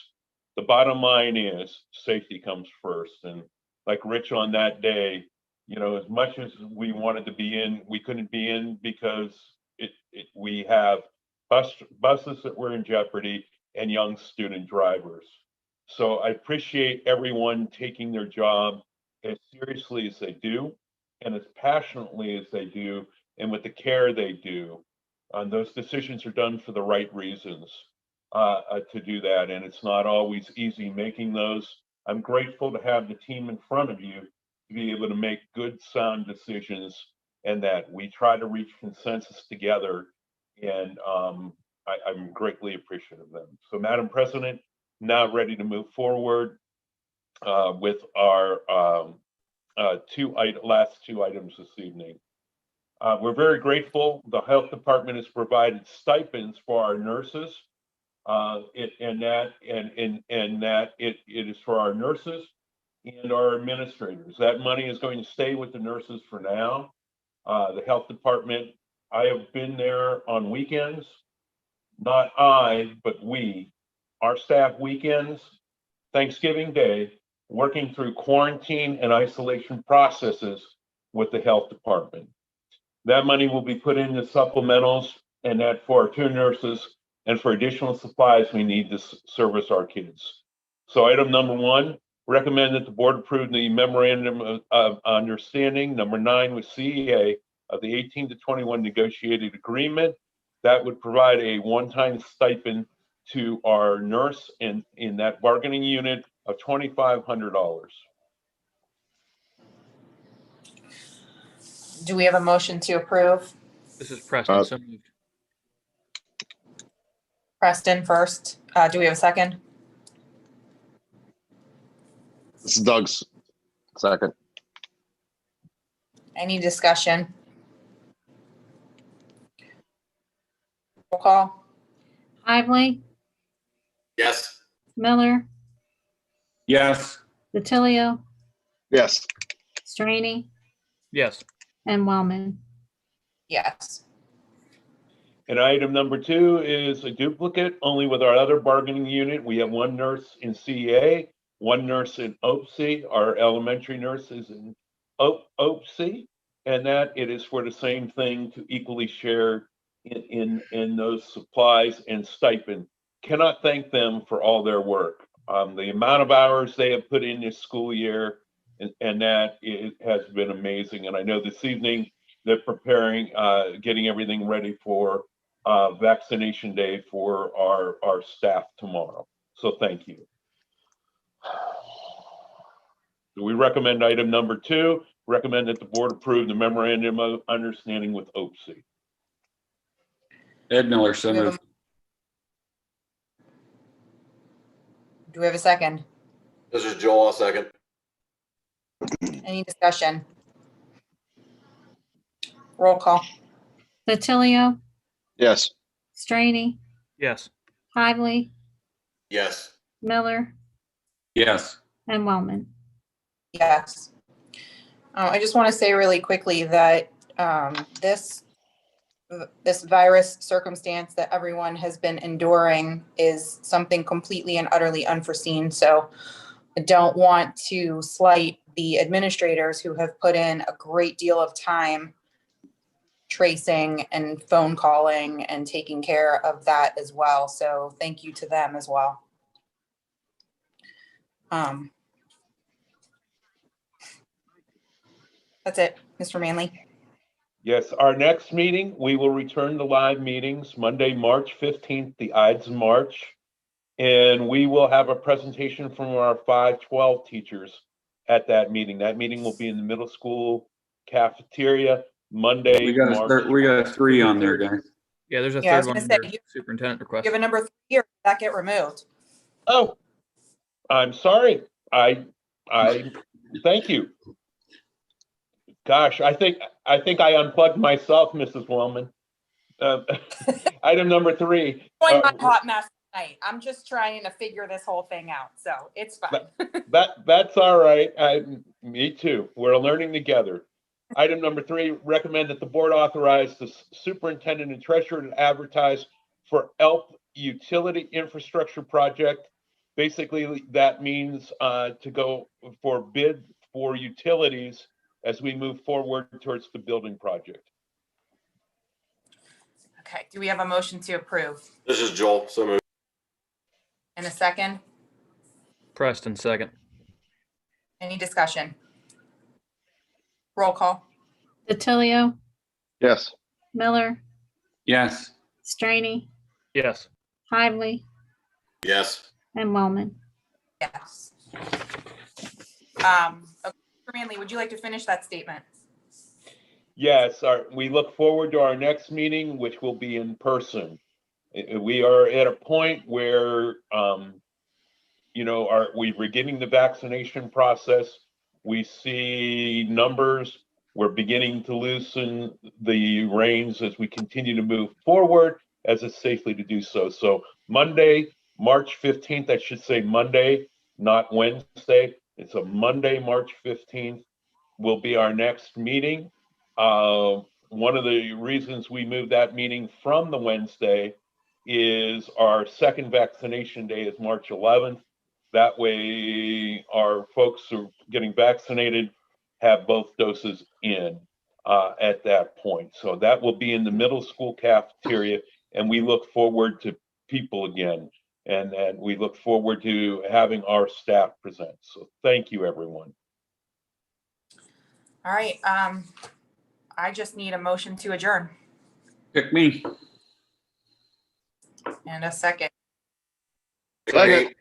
Speaker 2: the bottom line is safety comes first. And like Rich on that day, you know, as much as we wanted to be in, we couldn't be in because we have buses that were in jeopardy and young student drivers. So I appreciate everyone taking their job as seriously as they do and as passionately as they do and with the care they do. Those decisions are done for the right reasons to do that. And it's not always easy making those. I'm grateful to have the team in front of you to be able to make good, sound decisions and that we try to reach consensus together. And I'm greatly appreciative of them. So, Madam President, now ready to move forward with our last two items this evening. We're very grateful. The health department has provided stipends for our nurses, it is for our nurses and our administrators. That money is going to stay with the nurses for now. The health department, I have been there on weekends, not I, but we, our staff weekends, Thanksgiving Day, working through quarantine and isolation processes with the health department. That money will be put into supplementals and that for our two nurses and for additional supplies we need to service our kids. So item number 1, recommend that the board approve the memorandum of understanding number 9 with CEA of the 18 to 21 negotiated agreement. That would provide a one-time stipend to our nurse in that bargaining unit of $2,500.
Speaker 15: Do we have a motion to approve?
Speaker 13: This is Preston. So moved.
Speaker 15: Preston first. Do we have a second?
Speaker 14: This is Doug's second.
Speaker 15: Any discussion? Roll call.
Speaker 7: Lively,
Speaker 3: Yes.
Speaker 7: Miller,
Speaker 6: Yes.
Speaker 7: DiTilio,
Speaker 14: Yes.
Speaker 7: Straney,
Speaker 13: Yes.
Speaker 7: and Wellman.
Speaker 15: Yes.
Speaker 2: And item number 2 is a duplicate, only with our other bargaining unit. We have one nurse in CEA, one nurse in OPC. Our elementary nurse is in OPC, and that it is for the same thing to equally share in those supplies and stipend. Cannot thank them for all their work. The amount of hours they have put in this school year, and that it has been amazing. And I know this evening they're preparing, getting everything ready for vaccination day for our staff tomorrow. So thank you. So we recommend item number 2, recommend that the board approve the memorandum of understanding with OPC.
Speaker 6: Ed Miller, so moved.
Speaker 15: Do we have a second?
Speaker 3: This is Joel, I'll second.
Speaker 15: Any discussion? Roll call.
Speaker 7: DiTilio,
Speaker 14: Yes.
Speaker 7: Straney,
Speaker 13: Yes.
Speaker 7: Lively,
Speaker 3: Yes.
Speaker 7: Miller,
Speaker 6: Yes.
Speaker 7: and Wellman.
Speaker 15: Yes. I just want to say really quickly that this virus circumstance that everyone has been enduring is something completely and utterly unforeseen. So I don't want to slight the administrators who have put in a great deal of time tracing and phone calling and taking care of that as well. So thank you to them as well. That's it, Mr. Manley.
Speaker 2: Yes, our next meeting, we will return to live meetings Monday, March 15th, the Ides of March. And we will have a presentation from our 512 teachers at that meeting. That meeting will be in the middle school cafeteria Monday.
Speaker 6: We got 3 on there, guys.
Speaker 13: Yeah, there's a
Speaker 15: Yeah, I
Speaker 13: third
Speaker 15: was
Speaker 13: one
Speaker 15: gonna say,
Speaker 13: under
Speaker 15: you
Speaker 13: superintendent
Speaker 15: you
Speaker 13: request.
Speaker 15: have a number 3 here, did that get removed?
Speaker 2: Oh, I'm sorry. I thank you. Gosh, I think I unplugged myself, Mrs. Wellman. Item number 3.
Speaker 15: Join my hot mess tonight. I'm just trying to figure this whole thing out, so it's fine.
Speaker 2: That's all right. Me too. We're learning together. Item number 3, recommend that the board authorize the superintendent and treasurer to advertise for ELP utility infrastructure project. Basically, that means to go for bid for utilities as we move forward towards the building project.
Speaker 15: Okay, do we have a motion to approve?
Speaker 3: This is Joel. So moved.
Speaker 15: In a second,
Speaker 13: Preston, second.
Speaker 15: any discussion? Roll call.
Speaker 7: DiTilio,
Speaker 14: Yes.
Speaker 7: Miller,
Speaker 6: Yes.
Speaker 7: Straney,
Speaker 13: Yes.
Speaker 7: Hively,
Speaker 3: Yes.
Speaker 7: and Wellman.
Speaker 15: Yes. Okay, Manley, would you like to finish that statement?
Speaker 2: Yes, we look forward to our next meeting, which will be in person. We are at a point where, we're beginning the vaccination process. We see numbers. We're beginning to loosen the reins as we continue to move forward, as it's safely to do so. So Monday, March 15th, I should say Monday, not Wednesday. It's a Monday, March 15th, will be our next meeting. One of the reasons we moved that meeting from the Wednesday is our second vaccination day is March 11th. That way our folks who are getting vaccinated have both doses in at that point. So that will be in the middle school cafeteria, and we look forward to people again. And we look forward to having our staff present. So thank you, everyone.
Speaker 15: All right, I just need a motion to adjourn.
Speaker 6: Pick me.
Speaker 15: And a second.
Speaker 3: Second.